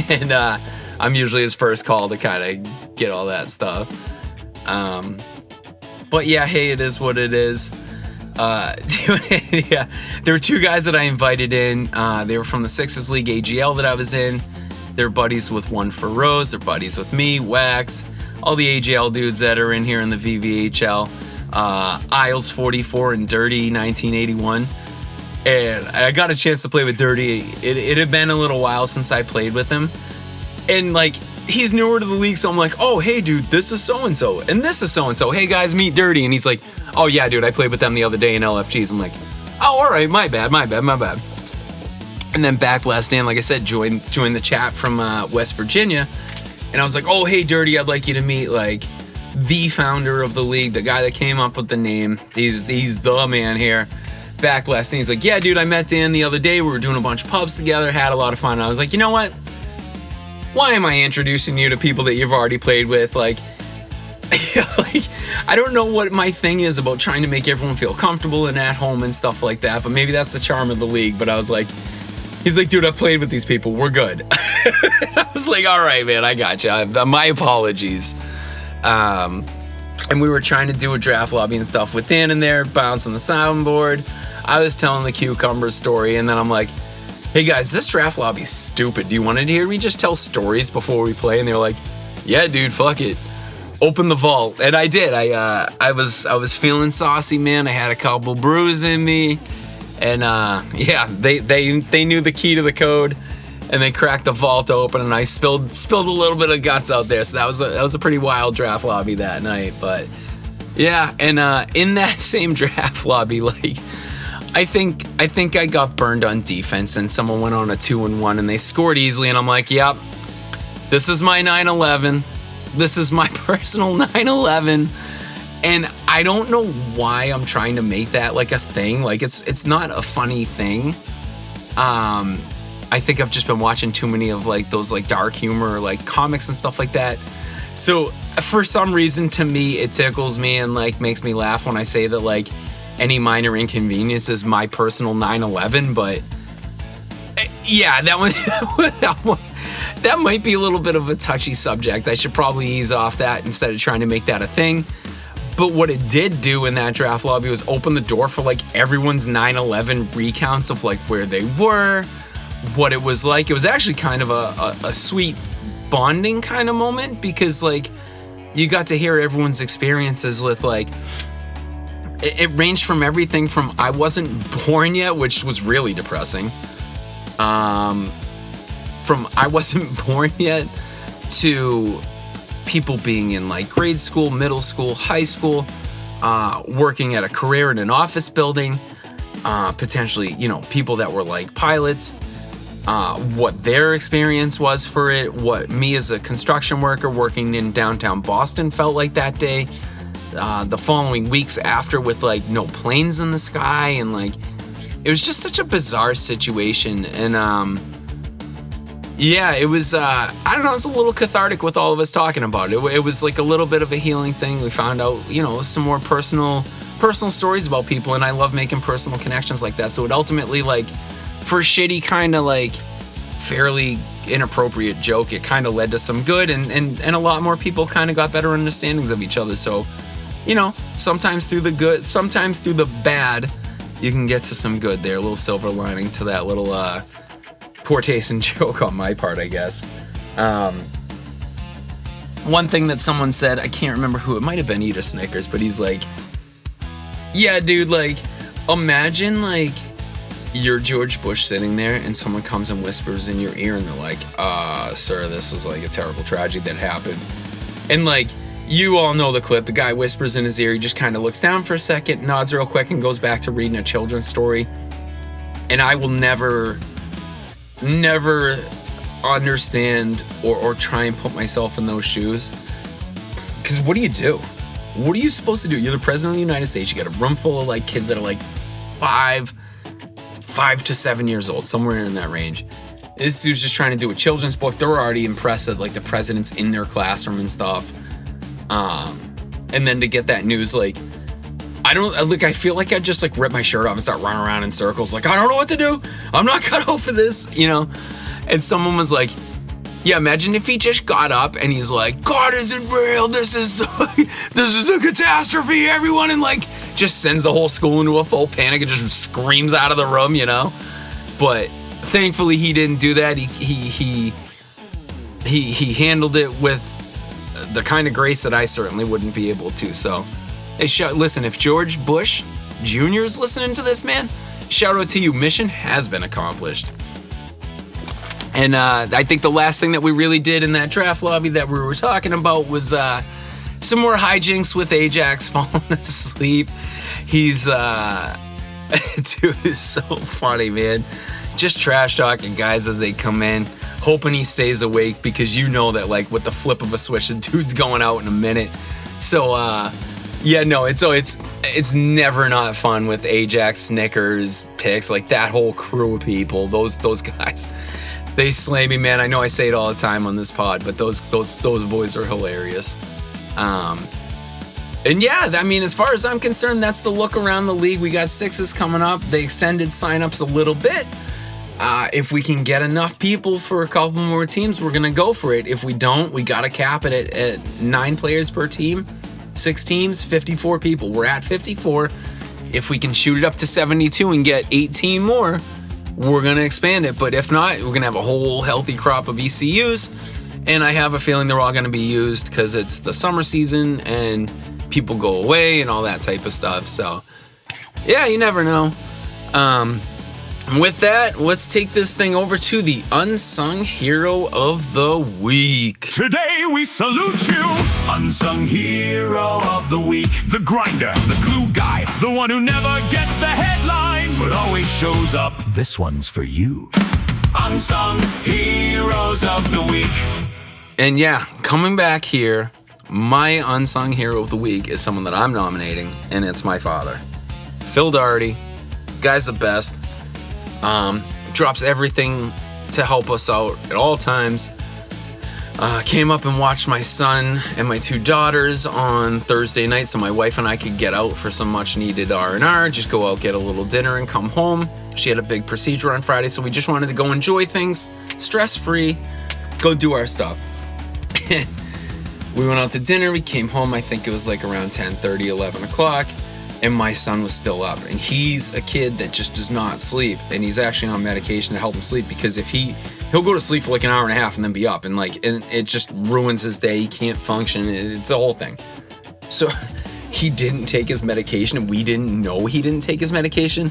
and I'm usually his first call to kind of get all that stuff. But yeah, hey, it is what it is. Yeah, there were two guys that I invited in. They were from the Sixes League AGL that I was in. They're buddies with One for Rose. They're buddies with me, Wax, all the AGL dudes that are in here in the V.V.H.L. Isles 44 and Dirty 1981. And I got a chance to play with Dirty. It had been a little while since I played with him. And like, he's newer to the league, so I'm like, oh, hey, dude, this is so-and-so, and this is so-and-so. Hey, guys, meet Dirty. And he's like, oh, yeah, dude, I played with them the other day in LFGs. I'm like, oh, all right, my bad. And then Backblast Dan, like I said, joined the chat from West Virginia. And I was like, oh, hey, Dirty, I'd like you to meet, like, the founder of the league, the guy that came up with the name. He's the man here. Backblast Dan, he's like, yeah, dude, I met Dan the other day. We were doing a bunch of pubs together, had a lot of fun. And I was like, you know what? Why am I introducing you to people that you've already played with? Like, I don't know what my thing is about trying to make everyone feel comfortable and at home and stuff like that, but maybe that's the charm of the league. But I was like, he's like, dude, I've played with these people. We're good. I was like, all right, man, I got you. My apologies. And we were trying to do a draft lobby and stuff with Dan in there, bouncing the soundboard. I was telling the Cucumber story, and then I'm like, hey guys, this draft lobby's stupid. Do you want to hear me just tell stories before we play? And they were like, yeah, dude, fuck it. Open the vault. And I did. I was feeling saucy, man. I had a couple brews in me. And yeah, they knew the key to the code, and they cracked the vault open, and I spilled a little bit of guts out there. So that was a pretty wild draft lobby that night. But yeah, and in that same draft lobby, like, I think I got burned on defense, and someone went on a 2-1 and they scored easily, and I'm like, yep, this is my 9/11. This is my personal 9/11. And I don't know why I'm trying to make that like a thing. Like, it's not a funny thing. I think I've just been watching too many of like those like dark humor like comics and stuff like that. So for some reason, to me, it tickles me and like makes me laugh when I say that like any minor inconvenience is my personal 9/11. But yeah, that might be a little bit of a touchy subject. I should probably ease off that instead of trying to make that a thing. But what it did do in that draft lobby was open the door for like everyone's 9/11 recounts of like where they were, what it was like. It was actually kind of a sweet bonding kind of moment, because like you got to hear everyone's experiences with like, it ranged from everything from I wasn't born yet, which was really depressing, from I wasn't born yet to people being in like grade school, middle school, high school, working at a career in an office building, potentially, you know, people that were like pilots, what their experience was for it, what me as a construction worker working in downtown Boston felt like that day, the following weeks after with like no planes in the sky, and like it was just such a bizarre situation. And yeah, it was I don't know, it was a little cathartic with all of us talking about it. It was like a little bit of a healing thing. We found out, you know, some more personal stories about people, and I love making personal connections like that. So it ultimately, like, for a shitty kind of like fairly inappropriate joke, it kind of led to some good, and a lot more people kind of got better understandings of each other. So, you know, sometimes through the good, sometimes through the bad, you can get to some good there. A little silver lining to that little poor taste in joke on my part, I guess. One thing that someone said, I can't remember who, it might have been Eater Snickers, but he's like, yeah, dude, like, imagine like you're George Bush sitting there and someone comes and whispers in your ear and they're like, sir, this was like a terrible tragedy that happened. And like, you all know the clip. The guy whispers in his ear, he just kind of looks down for a second, nods real quick, and goes back to reading a children's story. And I will never understand or try and put myself in those shoes. Because what do you do? What are you supposed to do? You're the president of the United States. You got a room full of like kids that are like 5, 5 to 7 years old, somewhere in that range. This dude's just trying to do a children's book. They're already impressed that like the president's in their classroom and stuff. And then to get that news, like, I feel like I'd just like rip my shirt off and start running around in circles. Like, I don't know what to do. I'm not cut out for this, you know? And someone was like, yeah, imagine if he just got up and he's like, God isn't real. This is a catastrophe, everyone. And like just sends the whole school into a full panic and just screams out of the room, you know? But thankfully he didn't do that. He handled it with the kind of grace that I certainly wouldn't be able to. So, hey, listen, if George Bush Jr. is listening to this, man, shout out to you. Mission has been accomplished. And I think the last thing that we really did in that draft lobby that we were talking about was some more hijinks with Ajax falling asleep. He's, dude is so funny, man. Just trash talking guys as they come in, hoping he stays awake because you know that like with the flip of a switch, the dude's going out in a minute. So, yeah, no, it's never not fun with Ajax, Snickers, Picks, like that whole crew of people. Those guys. They slay me, man. I know I say it all the time on this pod, but those boys are hilarious. And yeah, I mean, as far as I'm concerned, that's the look around the league. We got sixes coming up. They extended signups a little bit. If we can get enough people for a couple more teams, we're gonna go for it. If we don't, we gotta cap it at 9 players per team, 6 teams, 54 people. We're at 54. If we can shoot it up to 72 and get 18 more, we're going to expand it. But if not, we're going to have a whole healthy crop of ECUs. And I have a feeling they're all going to be used because it's the summer season and people go away and all that type of stuff. So, yeah, you never know. With that, let's take this thing over to the Unsung Hero of the Week. Today we salute you, Unsung Hero of the Week. The grinder, the glue guy, the one who never gets the headlines but always shows up. This one's for you. Unsung Heroes of the Week. And yeah, coming back here, my Unsung Hero of the Week is someone that I'm nominating, and it's my father. Phil Doherty, guy's the best. Drops everything to help us out at all times. Came up and watched my son and my 2 daughters on Thursday night so my wife and I could get out for some much needed R&R, just go out, get a little dinner and come home. She had a big procedure on Friday, so we just wanted to go enjoy things, stress-free, go do our stuff. We went out to dinner, we came home, I think it was like around 10:30, 11 o'clock. And my son was still up, and he's a kid that just does not sleep, and he's actually on medication to help him sleep because if he'll go to sleep for like an hour and a half and then be up, and it just ruins his day. He can't function. It's a whole thing. So he didn't take his medication, and we didn't know he didn't take his medication.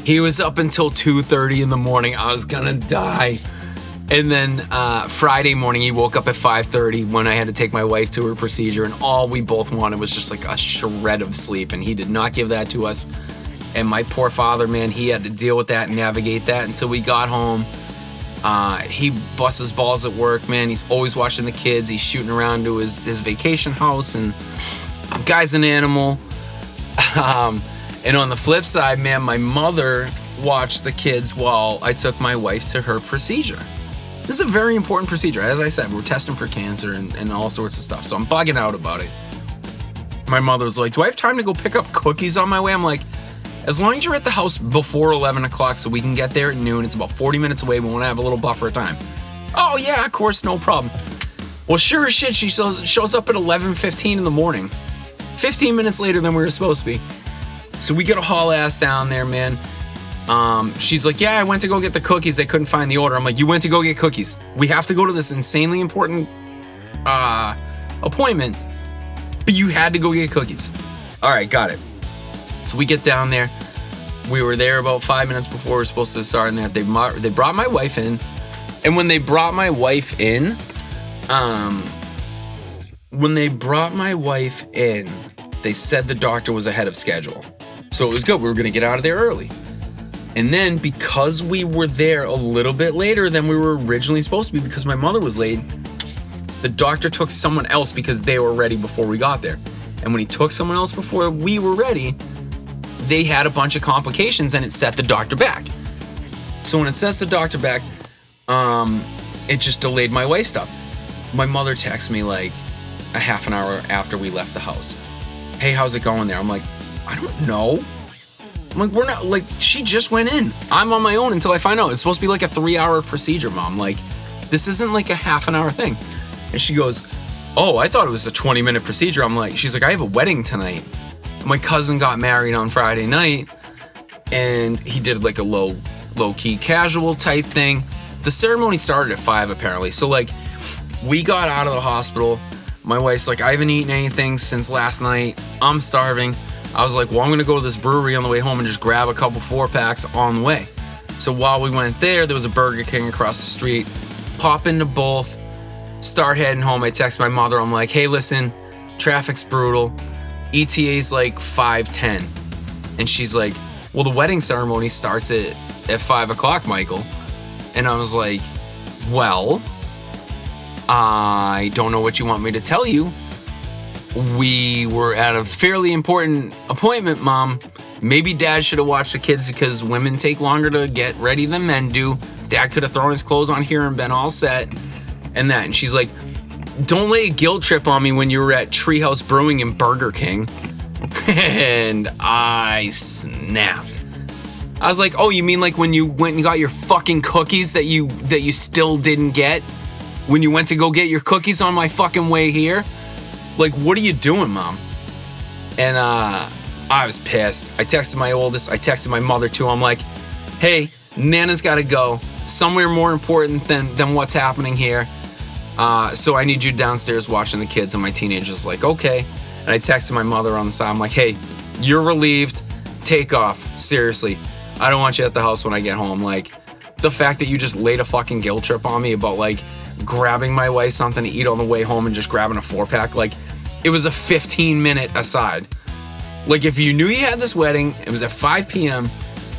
He was up until 2:30 in the morning. I was gonna die. And then Friday morning, he woke up at 5:30 when I had to take my wife to her procedure, and all we both wanted was just like a shred of sleep, and he did not give that to us. And my poor father, man, he had to deal with that and navigate that until we got home. He busts his balls at work, man. He's always watching the kids. He's shooting around to his vacation house, and guy's an animal. And on the flip side, man, my mother watched the kids while I took my wife to her procedure. This is a very important procedure. As I said, we're testing for cancer and all sorts of stuff. So I'm bugging out about it. My mother was like, do I have time to go pick up cookies on my way? I'm like, as long as you're at the house before 11 o'clock so we can get there at noon. It's about 40 minutes away. We want to have a little buffer of time. Oh, yeah, of course, no problem. Well, sure as shit, she shows up at 11:15 in the morning. 15 minutes later than we were supposed to be. So we get a haul ass down there, man. She's like, yeah, I went to go get the cookies. They couldn't find the order. I'm like, you went to go get cookies. We have to go to this insanely important appointment, but you had to go get cookies. All right, got it. So we get down there. We were there about 5 minutes before we were supposed to start, and they brought my wife in. And when they brought my wife in, they said the doctor was ahead of schedule. So it was good. We were going to get out of there early. And then because we were there a little bit later than we were originally supposed to be because my mother was late, the doctor took someone else because they were ready before we got there. And when he took someone else before we were ready, they had a bunch of complications and it set the doctor back. So when it sends the doctor back, it just delayed my wife stuff. My mother texts me like a half an hour after we left the house. Hey, how's it going there? I'm like, I don't know. I'm like, we're not, like, she just went in. I'm on my own until I find out. It's supposed to be like a 3-hour procedure, Mom. Like, this isn't like a half an hour thing. And she goes, oh, I thought it was a 20-minute procedure. I'm like, she's like, I have a wedding tonight. My cousin got married on Friday night, and he did like a low-key casual type thing. The ceremony started at 5 apparently. So like, we got out of the hospital. My wife's like, I haven't eaten anything since last night. I'm starving. I was like, well, I'm gonna go to this brewery on the way home and just grab a couple 4-packs on the way. So while we went there was a Burger King across the street. Pop into both, start heading home. I text my mother. I'm like, hey, listen, traffic's brutal. ETA's like 5:10. And she's like, well, the wedding ceremony starts at 5 o'clock, Michael. And I was like, well, I don't know what you want me to tell you. We were at a fairly important appointment, Mom. Maybe Dad should have watched the kids because women take longer to get ready than men do. Dad could have thrown his clothes on here and been all set and that. And she's like, don't lay a guilt trip on me when you were at Treehouse Brewing and Burger King. And I snapped. I was like, oh, you mean like when you went and got your fucking cookies that you still didn't get? When you went to go get your cookies on my fucking way here? Like, what are you doing, Mom? And I was pissed. I texted my oldest. I texted my mother too. I'm like, hey, Nana's got to go somewhere more important than what's happening here. So I need you downstairs watching the kids. And my teenager's like, okay. And I texted my mother on the side. I'm like, hey, you're relieved. Take off. Seriously. I don't want you at the house when I get home. Like, the fact that you just laid a fucking guilt trip on me about like grabbing my wife something to eat on the way home and just grabbing a 4-pack. Like, it was a 15-minute aside. Like, if you knew you had this wedding, it was at 5 p.m.,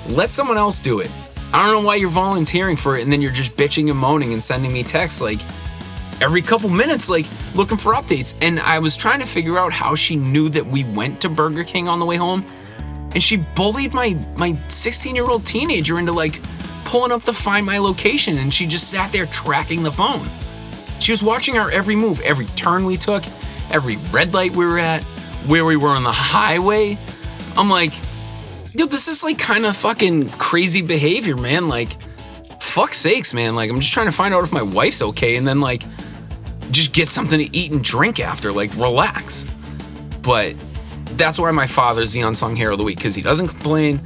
let someone else do it. I don't know why you're volunteering for it and then you're just bitching and moaning and sending me texts like every couple minutes, like looking for updates. And I was trying to figure out how she knew that we went to Burger King on the way home. And she bullied my 16-year-old teenager into like pulling up to find my location. And she just sat there tracking the phone. She was watching our every move, every turn we took, every red light we were at, where we were on the highway. I'm like, yo, this is like kind of fucking crazy behavior, man. Like, fuck sakes, man. Like, I'm just trying to find out if my wife's okay and then like just get something to eat and drink after, like relax. But that's why my father's the unsung hero of the week, because he doesn't complain.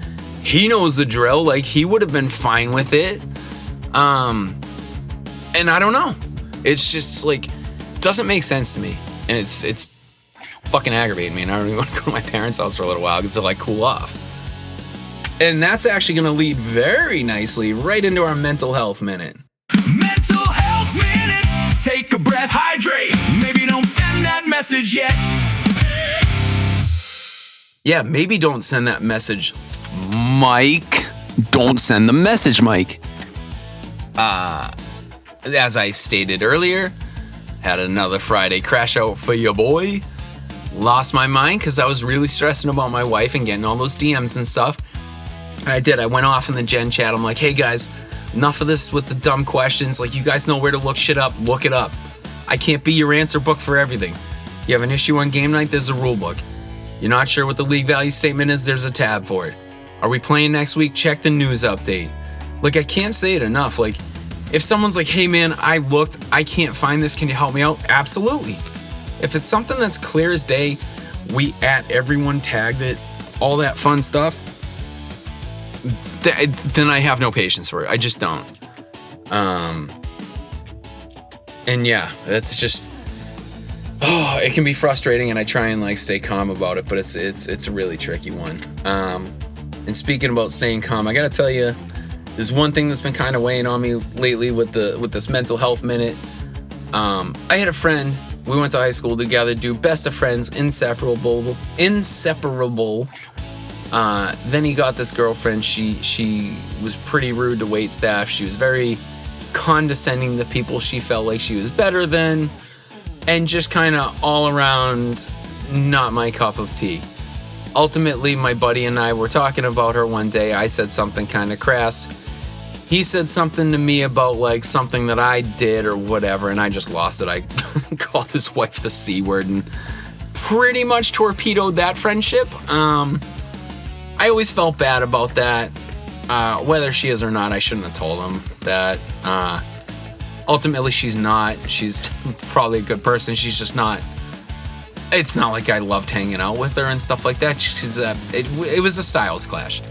He knows the drill. Like, he would have been fine with it. And I don't know. It's just like, doesn't make sense to me. And it's fucking aggravating me. And I don't even want to go to my parents' house for a little while because to like cool off. And that's actually going to lead very nicely right into our mental health minute. Mental health minute. Take a breath, hydrate. Maybe don't send that message yet. Yeah, maybe don't send that message, Mike. Don't send the message, Mike. As I stated earlier, had another Friday crash out for your boy. Lost my mind because I was really stressing about my wife and getting all those DMs and stuff. I did. I went off in the Gen chat. I'm like, hey guys, enough of this with the dumb questions. Like, you guys know where to look shit up. Look it up. I can't be your answer book for everything. You have an issue on game night, there's a rule book. You're not sure what the league value statement is, there's a tab for it. Are we playing next week? Check the news update. Like, I can't say it enough. Like, if someone's like, hey man, I looked, I can't find this, can you help me out? Absolutely. If it's something that's clear as day, we at everyone tagged it, all that fun stuff, then I have no patience for it. I just don't. And yeah, that's just, it can be frustrating, and I try and like stay calm about it, but it's a really tricky one. And speaking about staying calm, I gotta tell you, there's one thing that's been kind of weighing on me lately with this mental health minute. I had a friend, we went to high school together, dude, best of friends, inseparable. Then he got this girlfriend. She was pretty rude to wait staff. She was very condescending to people she felt like she was better than, and just kind of all around not my cup of tea. Ultimately, my buddy and I were talking about her one day. I said something kind of crass, he said something to me about like something that I did or whatever, and I just lost it. I called his wife the C word and pretty much torpedoed that friendship. I always felt bad about that. Whether she is or not, I shouldn't have told him that. Ultimately, she's not. She's probably a good person. She's just not. It's not like I loved hanging out with her and stuff like that. It was a styles clash.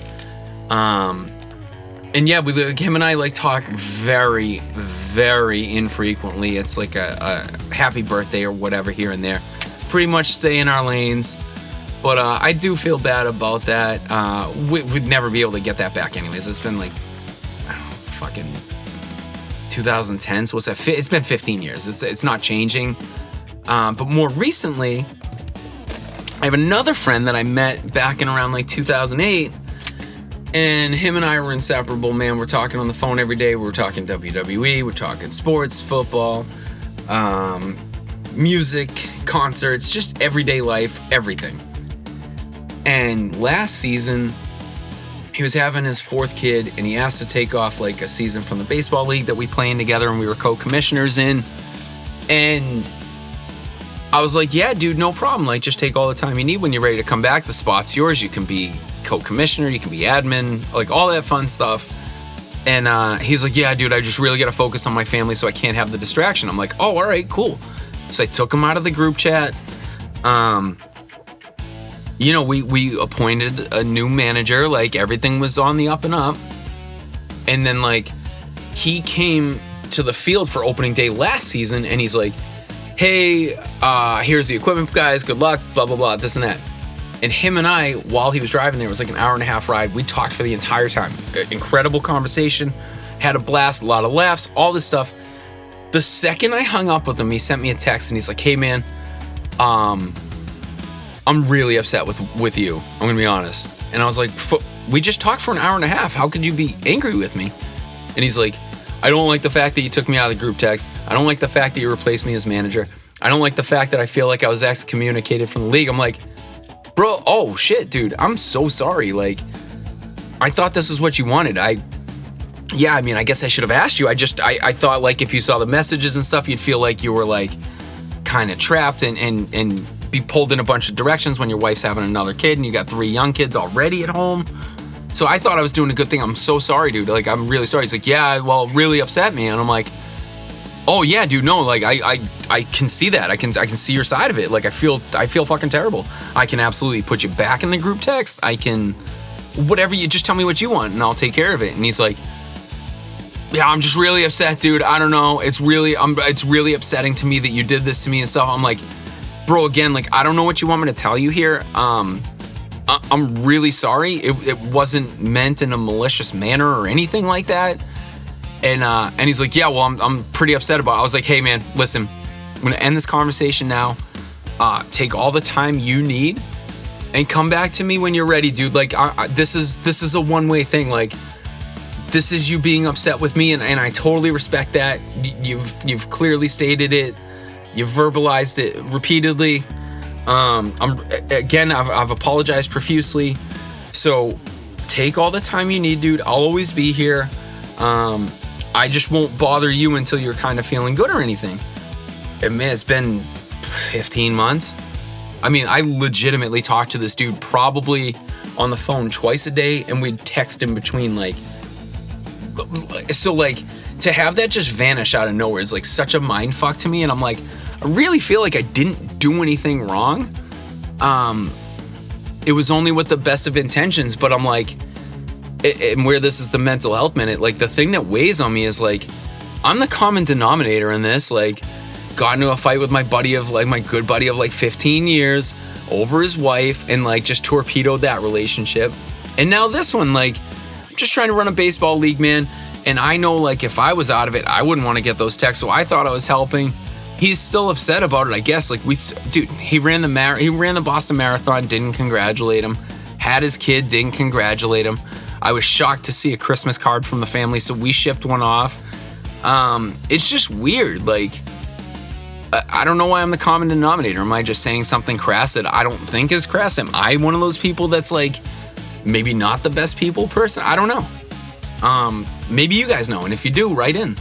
And yeah, him and I like talk very, very infrequently. It's like a happy birthday or whatever here and there. Pretty much stay in our lanes. But I do feel bad about that. We'd never be able to get that back anyways. It's been like, I don't know, fucking 2010. So it's been 15 years. It's not changing. But more recently, I have another friend that I met back in around like 2008. And him and I were inseparable, man. We're talking on the phone every day. We're talking WWE. We're talking sports, football, music, concerts, just everyday life, everything. And last season, he was having his fourth kid, and he asked to take off like a season from the baseball league that we play in together, and we were co-commissioners in. And I was like, yeah, dude, no problem. Like, just take all the time you need. When you're ready to come back, the spot's yours. You can be co-commissioner, you can be admin, like all that fun stuff. And he's like, yeah, dude, I just really got to focus on my family so I can't have the distraction. I'm like, oh, all right, cool. So I took him out of the group chat. You know, we appointed a new manager. Like, everything was on the up and up. And then, like, he came to the field for opening day last season, and he's like, hey, here's the equipment, guys. Good luck, blah, blah, blah, this and that. And him and I, while he was driving there, it was like an hour and a half ride. We talked for the entire time. Incredible conversation. Had a blast, a lot of laughs, all this stuff. The second I hung up with him, he sent me a text, and he's like, hey, man, I'm really upset with you. I'm going to be honest. And I was like, we just talked for an hour and a half. How could you be angry with me? And he's like, I don't like the fact that you took me out of the group text. I don't like the fact that you replaced me as manager. I don't like the fact that I feel like I was excommunicated from the league. I'm like, bro, oh shit, dude, I'm so sorry. Like, I thought this is what you wanted. I guess I should have asked you. I thought like if you saw the messages and stuff, you'd feel like you were like kind of trapped and be pulled in a bunch of directions when your wife's having another kid and you got 3 young kids already at home. So I thought I was doing a good thing. I'm so sorry, dude. Like, I'm really sorry. He's like, yeah, well, it really upset me. And I'm like, oh yeah, dude, no, like I can see that. I can see your side of it. Like, I feel fucking terrible. I can absolutely put you back in the group text. I can, whatever, you just tell me what you want and I'll take care of it. And he's like, yeah, I'm just really upset, dude. I don't know. It's really upsetting to me that you did this to me and stuff. I'm like, bro, again, like, I don't know what you want me to tell you here. I'm really sorry. It wasn't meant in a malicious manner or anything like that. And he's like, yeah, well, I'm pretty upset about it. I was like, hey, man, listen, I'm going to end this conversation now. Take all the time you need and come back to me when you're ready, dude. Like, this is a one-way thing. Like, this is you being upset with me, and I totally respect that. You've clearly stated it. You've verbalized it repeatedly. I've apologized profusely. So take all the time you need, dude. I'll always be here. I just won't bother you until you're kind of feeling good or anything. And man, it's been 15 months. I mean, I legitimately talked to this dude probably on the phone twice a day, and we'd text in between, like, so like to have that just vanish out of nowhere is like such a mind fuck to me. And I'm like, I really feel like I didn't do anything wrong. It was only with the best of intentions, but I'm like, and where this is the mental health minute, like the thing that weighs on me is like, I'm the common denominator in this. Like, got into a fight with my good buddy of like 15 years over his wife and like just torpedoed that relationship. And now this one, like, I'm just trying to run a baseball league, man. And I know like if I was out of it, I wouldn't want to get those texts. So I thought I was helping. He's still upset about it, I guess. Like, he ran the Boston Marathon, didn't congratulate him. Had his kid, didn't congratulate him. I was shocked to see a Christmas card from the family, so we shipped one off. It's just weird. Like, I don't know why I'm the common denominator. Am I just saying something crass that I don't think is crass? Am I one of those people that's like maybe not the best people person? I don't know. Maybe you guys know, and if you do, write in.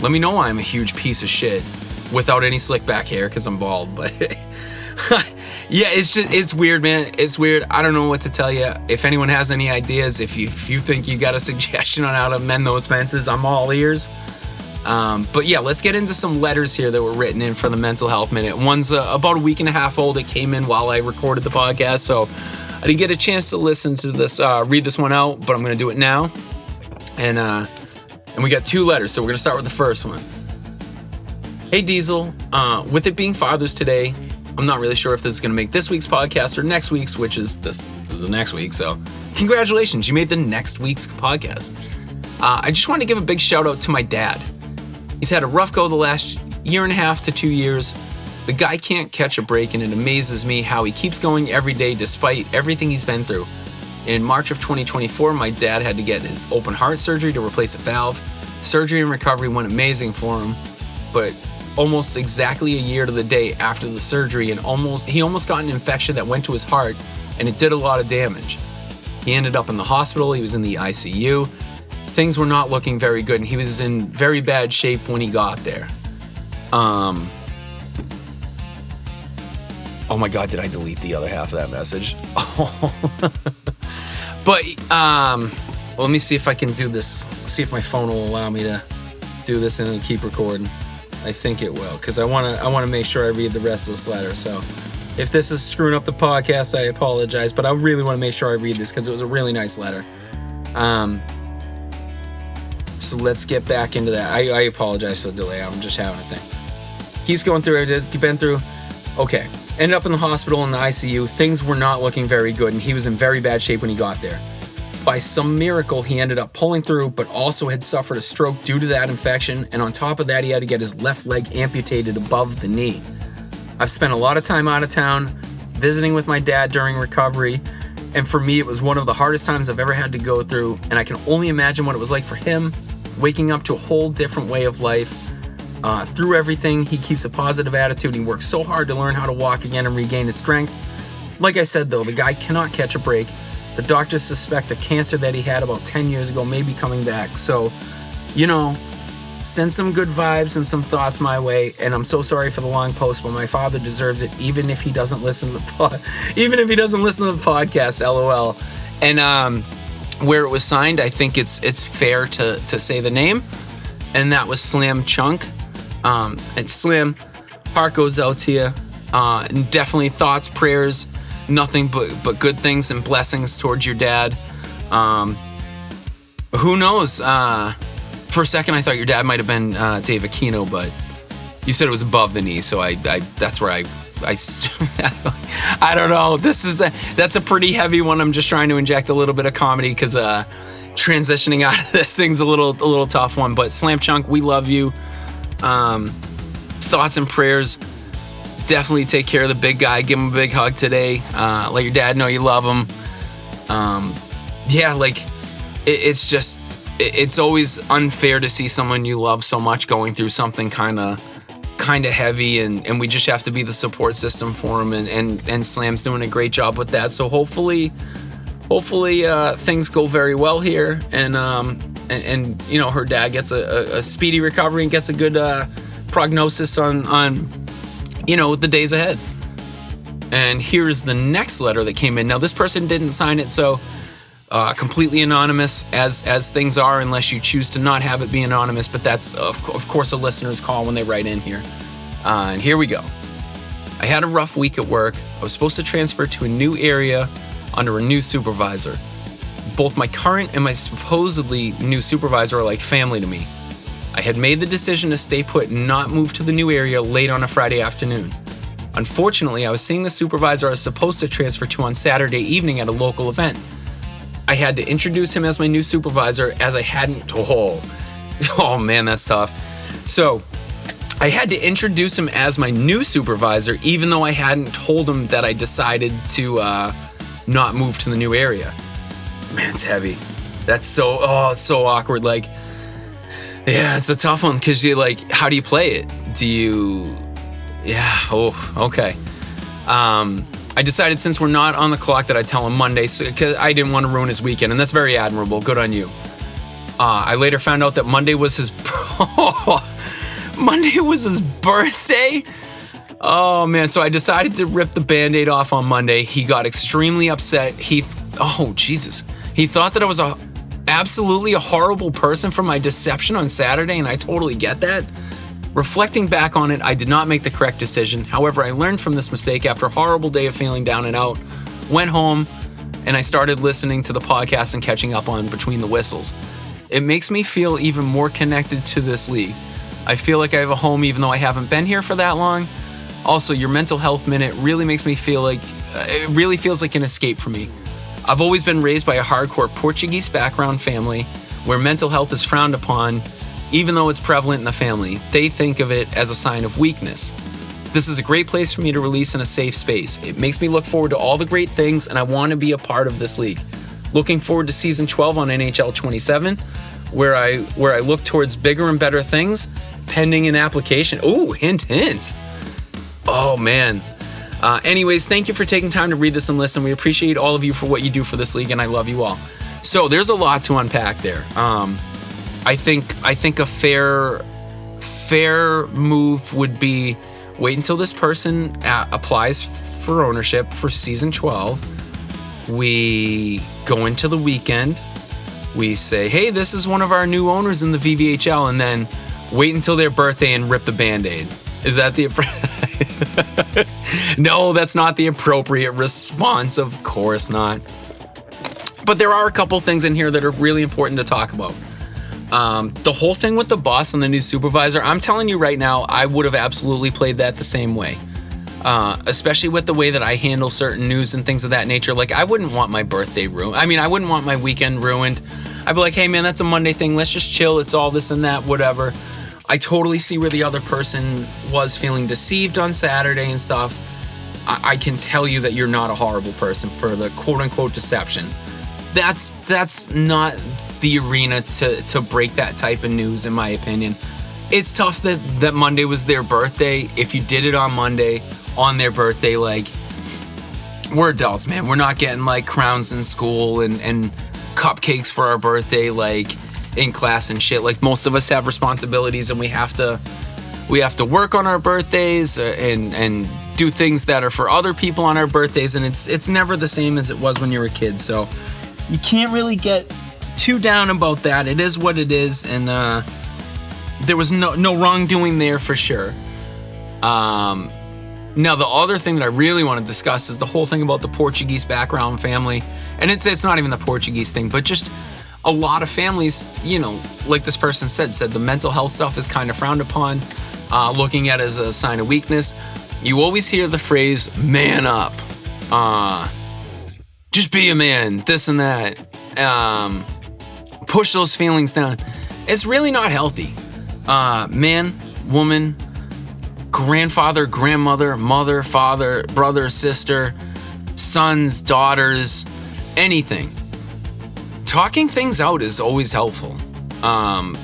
Let me know why I'm a huge piece of shit without any slick back hair because I'm bald. But yeah, it's weird, man. It's weird. I don't know what to tell you. If anyone has any ideas, if you think you got a suggestion on how to mend those fences, I'm all ears. But yeah, let's get into some letters here that were written in for the Mental Health Minute. One's about a week and a half old. It came in while I recorded the podcast, so I didn't get a chance to listen to this, read this one out, but I'm going to do it now. And we got 2 letters, so we're going to start with the first one. Hey Diesel, with it being Father's today, I'm not really sure if this is going to make this week's podcast or next week's, which is this is the next week, so congratulations, you made the next week's podcast. I just want to give a big shout out to my dad. He's had a rough go the last 1.5 to 2 years. The guy can't catch a break, and it amazes me how he keeps going every day despite everything he's been through. In March of 2024, my dad had to get his open heart surgery to replace a valve. Surgery and recovery went amazing for him, but almost exactly a year to the day after the surgery, he almost got an infection that went to his heart, and it did a lot of damage. He ended up in the hospital. He was in the ICU. Things were not looking very good, and he was in very bad shape when he got there. Oh my God, did I delete the other half of that message? But, well, let me see if I can do this. See if my phone will allow me to do this and keep recording. I think it will, because I want to make sure I read the rest of this letter. So if this is screwing up the podcast, I apologize, but I really want to make sure I read this because it was a really nice letter. So let's get back into that. I apologize for the delay. I'm just having a thing. Keeps going through it. Been through. Okay. Ended up in the hospital in the ICU. Things were not looking very good, and he was in very bad shape when he got there. By some miracle, he ended up pulling through, but also had suffered a stroke due to that infection, and on top of that, he had to get his left leg amputated above the knee. I've spent a lot of time out of town, visiting with my dad during recovery, and for me, it was one of the hardest times I've ever had to go through, and I can only imagine what it was like for him, waking up to a whole different way of life. Through everything, he keeps a positive attitude. He works so hard to learn how to walk again and regain his strength. Like I said, though, the guy cannot catch a break. The doctors suspect a cancer that he had about 10 years ago may be coming back. So, send some good vibes and some thoughts my way. And I'm so sorry for the long post, but my father deserves it, even if he doesn't listen to the podcast. LOL. And where it was signed, I think it's fair to say the name, and that was Slam Chunk. And Slim, heart goes out to you. And definitely thoughts, prayers, nothing but good things and blessings towards your dad. Who knows? For a second, I thought your dad might have been Dave Aquino, but you said it was above the knee, so I that's where I don't know. That's a pretty heavy one. I'm just trying to inject a little bit of comedy because transitioning out of this thing's a little tough one. But Slam Chunk, we love you. Thoughts and prayers. Definitely take care of the big guy. Give him a big hug today. Let your dad know you love him. It's always unfair to see someone you love so much going through something kind of heavy, and we just have to be the support system for him, and Slam's doing a great job with that. So hopefully things go very well here, and her dad gets a speedy recovery and gets a good prognosis on the days ahead. And here's the next letter that came in. Now this person didn't sign it, so completely anonymous as things are, unless you choose to not have it be anonymous, but that's of course a listener's call when they write in here. And here we go. I had a rough week at work. I was supposed to transfer to a new area under a new supervisor. Both my current and my supposedly new supervisor are like family to me. I had made the decision to stay put and not move to the new area late on a Friday afternoon. Unfortunately, I was seeing the supervisor I was supposed to transfer to on Saturday evening at a local event. I had to introduce him as my new supervisor, as I hadn't. Oh man, that's tough. So I had to introduce him as my new supervisor, even though I hadn't told him that I decided to not move to the new area. Man, it's heavy. That's it's so awkward. Like, yeah, it's a tough one because you how do you play it? Okay. I decided since we're not on the clock that I'd tell him Monday, because I didn't want to ruin his weekend, and that's very admirable. Good on you. I later found out that Monday was his birthday. Oh man, so I decided to rip the Band-Aid off on Monday. He got extremely upset. He thought that I was absolutely a horrible person for my deception on Saturday, and I totally get that. Reflecting back on it, I did not make the correct decision. However, I learned from this mistake after a horrible day of feeling down and out, went home, and I started listening to the podcast and catching up on Between the Whistles. It makes me feel even more connected to this league. I feel like I have a home even though I haven't been here for that long. Also, your mental health minute really makes me feel like, it really feels like an escape for me. I've always been raised by a hardcore Portuguese background family where mental health is frowned upon, even though it's prevalent in the family. They think of it as a sign of weakness. This is a great place for me to release in a safe space. It makes me look forward to all the great things, and I want to be a part of this league. Looking forward to season 12 on NHL 27, where I look towards bigger and better things, pending an application. Ooh, hint, hint. Oh man. Anyways, thank you for taking time to read this and listen. We appreciate all of you for what you do for this league, and I love you all. So there's a lot to unpack there. I think a fair move would be wait until this person applies for ownership for season 12. We go into the weekend. We say, hey, this is one of our new owners in the V.V.H.L, and then wait until their birthday and rip the Band-Aid. Is that the No, that's not the appropriate response. Of course not. But there are a couple things in here that are really important to talk about. The whole thing with the boss and the new supervisor, I'm telling you right now, I would have absolutely played that the same way. Especially with the way that I handle certain news and things of that nature. Like, I wouldn't want my birthday ruined. I mean, I wouldn't want my weekend ruined. I'd be like, hey man, that's a Monday thing. Let's just chill. It's all this and that, whatever. I totally see where the other person was feeling deceived on Saturday and stuff. I can tell you that you're not a horrible person for the quote-unquote deception. That's not the arena to break that type of news, in my opinion. It's tough that Monday was their birthday. If you did it on Monday, on their birthday, like, we're adults, man. We're not getting, like, crowns in school and cupcakes for our birthday, like, in class and shit. Like, most of us have responsibilities, and we have to work on our birthdays and do things that are for other people on our birthdays, and it's never the same as it was when you were a kid. So you can't really get too down about that. It is what it is, and there was no wrongdoing there for sure. Now, the other thing that I really want to discuss is the whole thing about the Portuguese background family, and it's not even the Portuguese thing, but just a lot of families, you know, like this person said the mental health stuff is kind of frowned upon, looking at it as a sign of weakness. You always hear the phrase, man up, just be a man, this and that, push those feelings down. It's really not healthy. Man, woman, grandfather, grandmother, mother, father, brother, sister, sons, daughters, anything. Talking things out is always helpful. I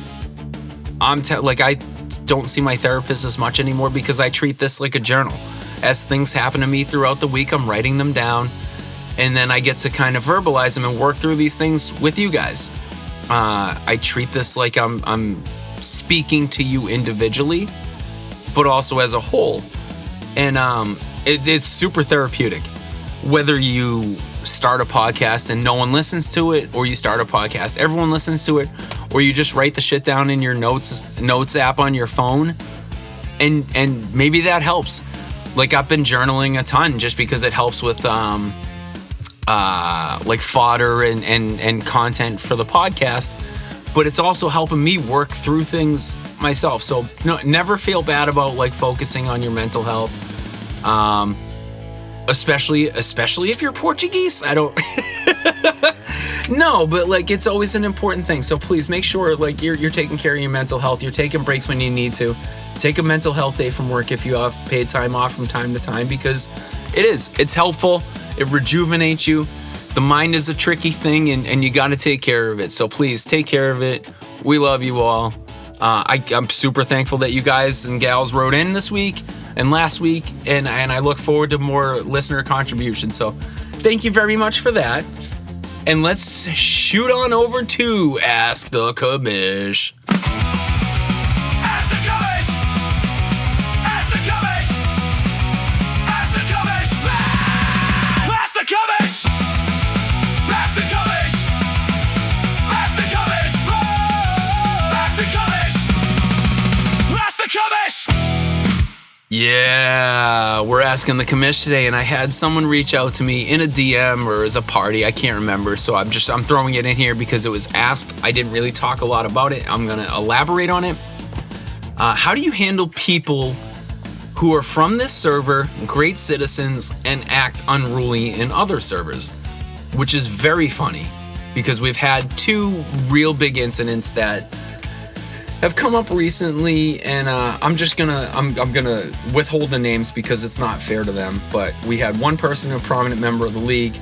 don't see my therapist as much anymore because I treat this like a journal. As things happen to me throughout the week, I'm writing them down, and then I get to kind of verbalize them and work through these things with you guys. I treat this like I'm speaking to you individually, but also as a whole. And it's super therapeutic. Whether you start a podcast and no one listens to it, or you start a podcast, everyone listens to it, or you just write the shit down in your notes app on your phone, and maybe that helps. Like, I've been journaling a ton just because it helps with like fodder and content for the podcast, but it's also helping me work through things myself. So no, never feel bad about like focusing on your mental health. Especially if you're Portuguese. I don't no, but like, it's always an important thing. So please make sure like you're taking care of your mental health. You're taking breaks when you need to. Take a mental health day from work if you have paid time off from time to time, because it's helpful. It rejuvenates you. The mind is a tricky thing, and you got to take care of it. So please take care of it. We love you all. I'm super thankful that you guys and gals wrote in this week and last week, and I look forward to more listener contributions. So thank you very much for that. And let's shoot on over to Ask the Commish. Ask the Commish! Ask the Commish! Ask the Commish! Ask the Commish! Ask the Commish! Ask the Commish! Ask the Commish! Ask the Commish! Yeah, we're asking the commish today, and I had someone reach out to me in a DM or as a party. I can't remember, so I'm throwing it in here because it was asked. I didn't really talk a lot about it. I'm gonna elaborate on it. How do you handle people who are from this server, great citizens, and act unruly in other servers? Which is very funny because we've had two real big incidents that have come up recently, and I'm gonna withhold the names because it's not fair to them. But we had one person, a prominent member of the league,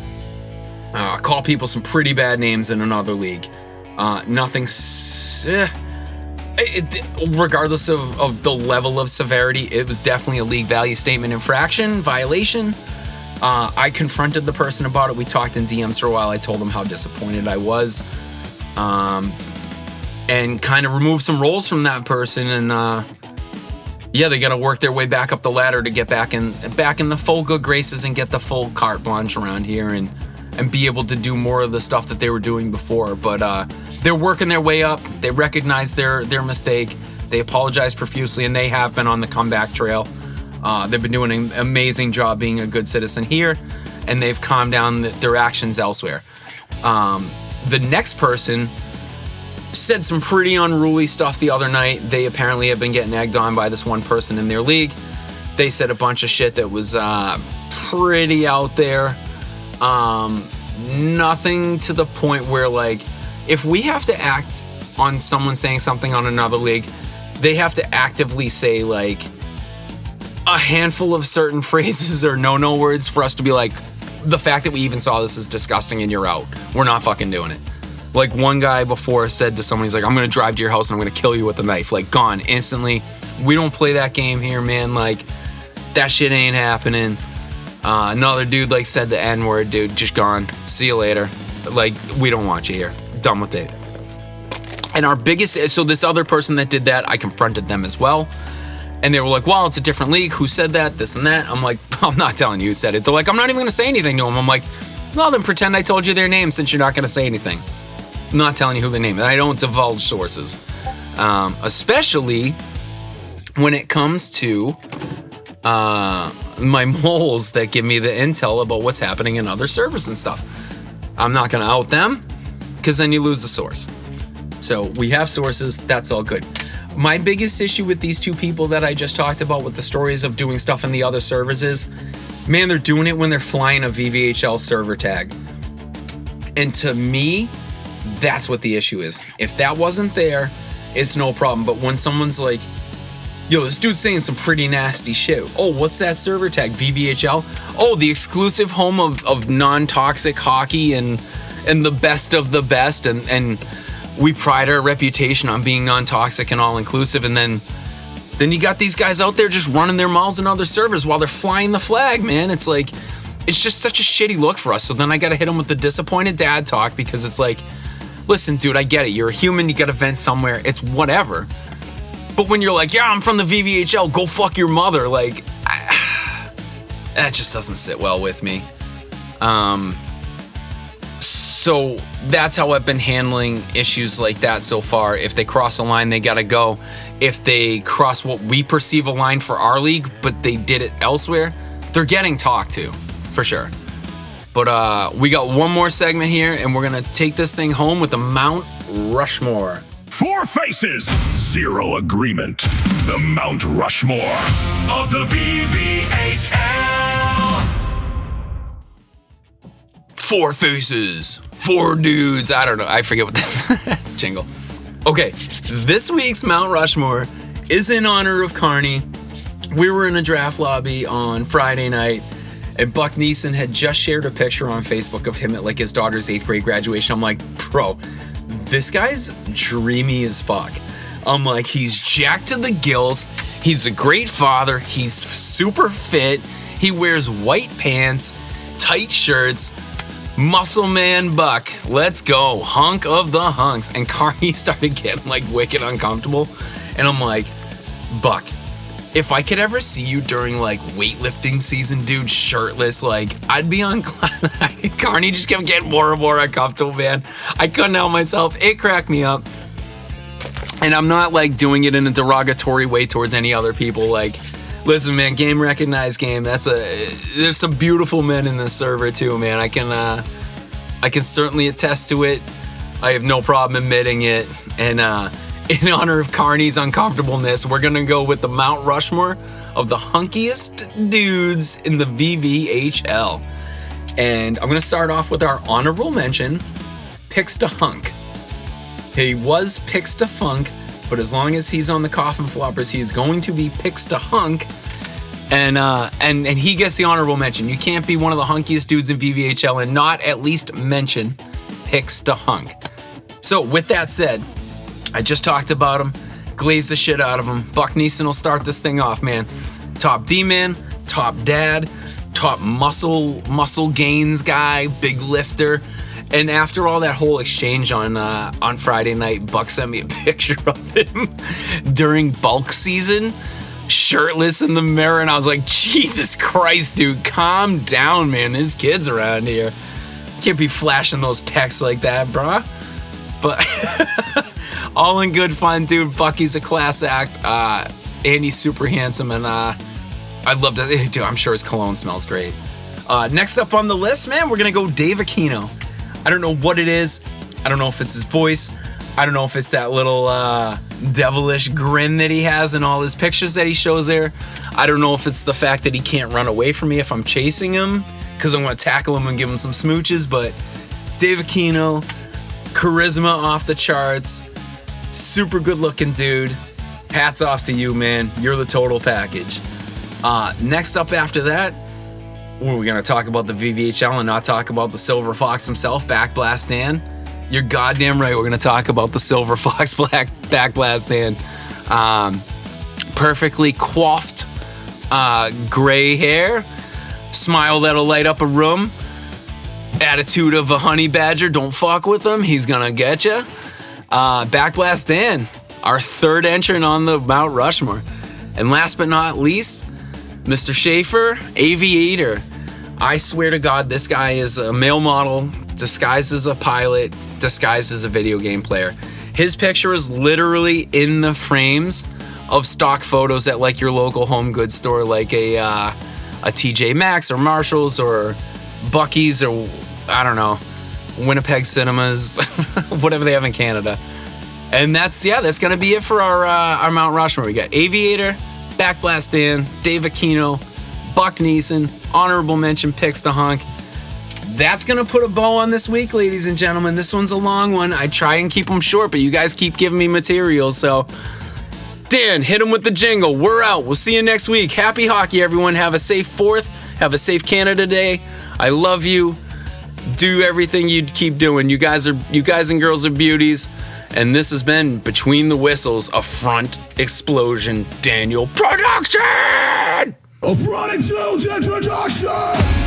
call people some pretty bad names in another league. Regardless of the level of severity, it was definitely a league value statement infraction, violation. I confronted the person about it. We talked in DMs for a while. I told him how disappointed I was. And kind of remove some roles from that person, and they got to work their way back up the ladder to get back in the full good graces and get the full carte blanche around here and be able to do more of the stuff that they were doing before. But they're working their way up. They recognize their mistake. They apologize profusely, and they have been on the comeback trail. They've been doing an amazing job being a good citizen here, and they've calmed down their actions elsewhere. The next person said some pretty unruly stuff the other night. They apparently have been getting egged on by this one person in their league. They said a bunch of shit that was pretty out there. Nothing to the point where, like, if we have to act on someone saying something on another league, they have to actively say, like, a handful of certain phrases or no words for us to be like, the fact that we even saw this is disgusting and you're out. We're not fucking doing it. Like, one guy before said to someone, he's like, I'm going to drive to your house and I'm going to kill you with a knife. Like, gone instantly. We don't play that game here, man. Like, that shit ain't happening. Another dude, like, said the N-word, dude, just gone. See you later. Like, we don't want you here. Done with it. And our biggest, so this other person that did that, I confronted them as well. And they were like, well, it's a different league. Who said that? This and that. I'm like, I'm not telling you who said it. They're like, I'm not even going to say anything to them. I'm like, well, then pretend I told you their name since you're not going to say anything. I'm not telling you who the name is. I don't divulge sources. Especially when it comes to my moles that give me the intel about what's happening in other servers and stuff. I'm not going to out them because then you lose the source. So we have sources. That's all good. My biggest issue with these two people that I just talked about with the stories of doing stuff in the other servers is, man, they're doing it when they're flying a V.V.H.L server tag. And to me, that's what the issue is. If that wasn't there, it's no problem. But when someone's like, yo, this dude's saying some pretty nasty shit. Oh, what's that server tag? V.V.H.L? Oh, the exclusive home of non-toxic hockey and the best of the best. And we pride our reputation on being non-toxic and all-inclusive. And then you got these guys out there just running their mouths in other servers while they're flying the flag, man. It's like, it's just such a shitty look for us. So then I got to hit them with the disappointed dad talk because it's like, listen, dude, I get it. You're a human. You got to vent somewhere. It's whatever. But when you're like, yeah, I'm from the V.V.H.L, go fuck your mother. Like, that just doesn't sit well with me. So that's how I've been handling issues like that so far. If they cross a line, they got to go. If they cross what we perceive a line for our league, but they did it elsewhere, they're getting talked to, for sure. But we got one more segment here, and we're going to take this thing home with the Mount Rushmore. 4 faces, 0 agreement. The Mount Rushmore of the V.V.H.L. 4 faces, 4 dudes. I don't know. I forget what the jingle. Okay, this week's Mount Rushmore is in honor of Carney. We were in a draft lobby on Friday night, and Buck Neeson had just shared a picture on Facebook of him at like his daughter's 8th grade graduation. I'm like, bro, this guy's dreamy as fuck. I'm like, he's jacked to the gills. He's a great father. He's super fit. He wears white pants, tight shirts. Muscle Man Buck, let's go. Hunk of the hunks. And Carney started getting like wicked uncomfortable. And I'm like, Buck, if I could ever see you during like weightlifting season, dude, shirtless, like I'd be on Carney just kept getting more and more uncomfortable, man. I couldn't help myself. It cracked me up. And I'm not like doing it in a derogatory way towards any other people. Like, listen, man, game recognized game. There's some beautiful men in this server too, man. I can certainly attest to it. I have no problem admitting it. And in honor of Carney's uncomfortableness, we're gonna go with the Mount Rushmore of the hunkiest dudes in the V.V.H.L. And I'm gonna start off with our honorable mention, Picks to Hunk. He was Picks to Funk, but as long as he's on the Coffin Floppers, he is going to be Picks to Hunk. And he gets the honorable mention. You can't be one of the hunkiest dudes in V.V.H.L. and not at least mention Picks to Hunk. So with that said, I just talked about him, glazed the shit out of him. Buck Neeson will start this thing off, man. Top D-man, top dad, top muscle gains guy, big lifter. And after all that whole exchange on Friday night, Buck sent me a picture of him during bulk season, shirtless in the mirror, and I was like, Jesus Christ, dude, calm down, man. There's kids around here. Can't be flashing those pecs like that, brah. But all in good fun, dude. Bucky's a class act. And he's super handsome, and I'd love to, dude, I'm sure his cologne smells great. Next up on the list, man, we're gonna go Dave Aquino. I don't know what it is. I don't know if it's his voice. I don't know if it's that little devilish grin that he has in all his pictures that he shows there. I don't know if it's the fact that he can't run away from me if I'm chasing him, because I'm going to tackle him and give him some smooches. But Dave Aquino, charisma off the charts, super good looking dude. Hats off to you, man. You're the total package. Next up after that, we're going to talk about the V.V.H.L. and not talk about the Silver Fox himself, Backblast Dan. You're goddamn right, we're going to talk about the Silver Fox Backblast Dan. Perfectly coiffed gray hair, smile that'll light up a room, attitude of a honey badger, don't fuck with him, he's going to get you. Backblast Dan, our third entrant on the Mount Rushmore. And last but not least, Mr. Schaefer, Aviator. I swear to God, this guy is a male model, disguised as a pilot, disguised as a video game player. His picture is literally in the frames of stock photos at like your local home goods store, like a TJ Maxx or Marshall's or Buc-ee's or, I don't know, Winnipeg Cinemas, whatever they have in Canada. And that's going to be it for our Mount Rushmore. We got Aviator, Backblast Dan, Dave Aquino, Buck Neeson, honorable mention Picks to Hunk. That's going to put a bow on this week, ladies and gentlemen. This one's a long one. I try and keep them short, but you guys keep giving me material. So, Dan, hit them with the jingle. We're out. We'll see you next week. Happy hockey, everyone. Have a safe 4th. Have a safe Canada Day. I love you. Do everything you keep doing. You guys and girls are beauties. And this has been Between the Whistles, a Front Explosion Daniel production! A Front Explosion production!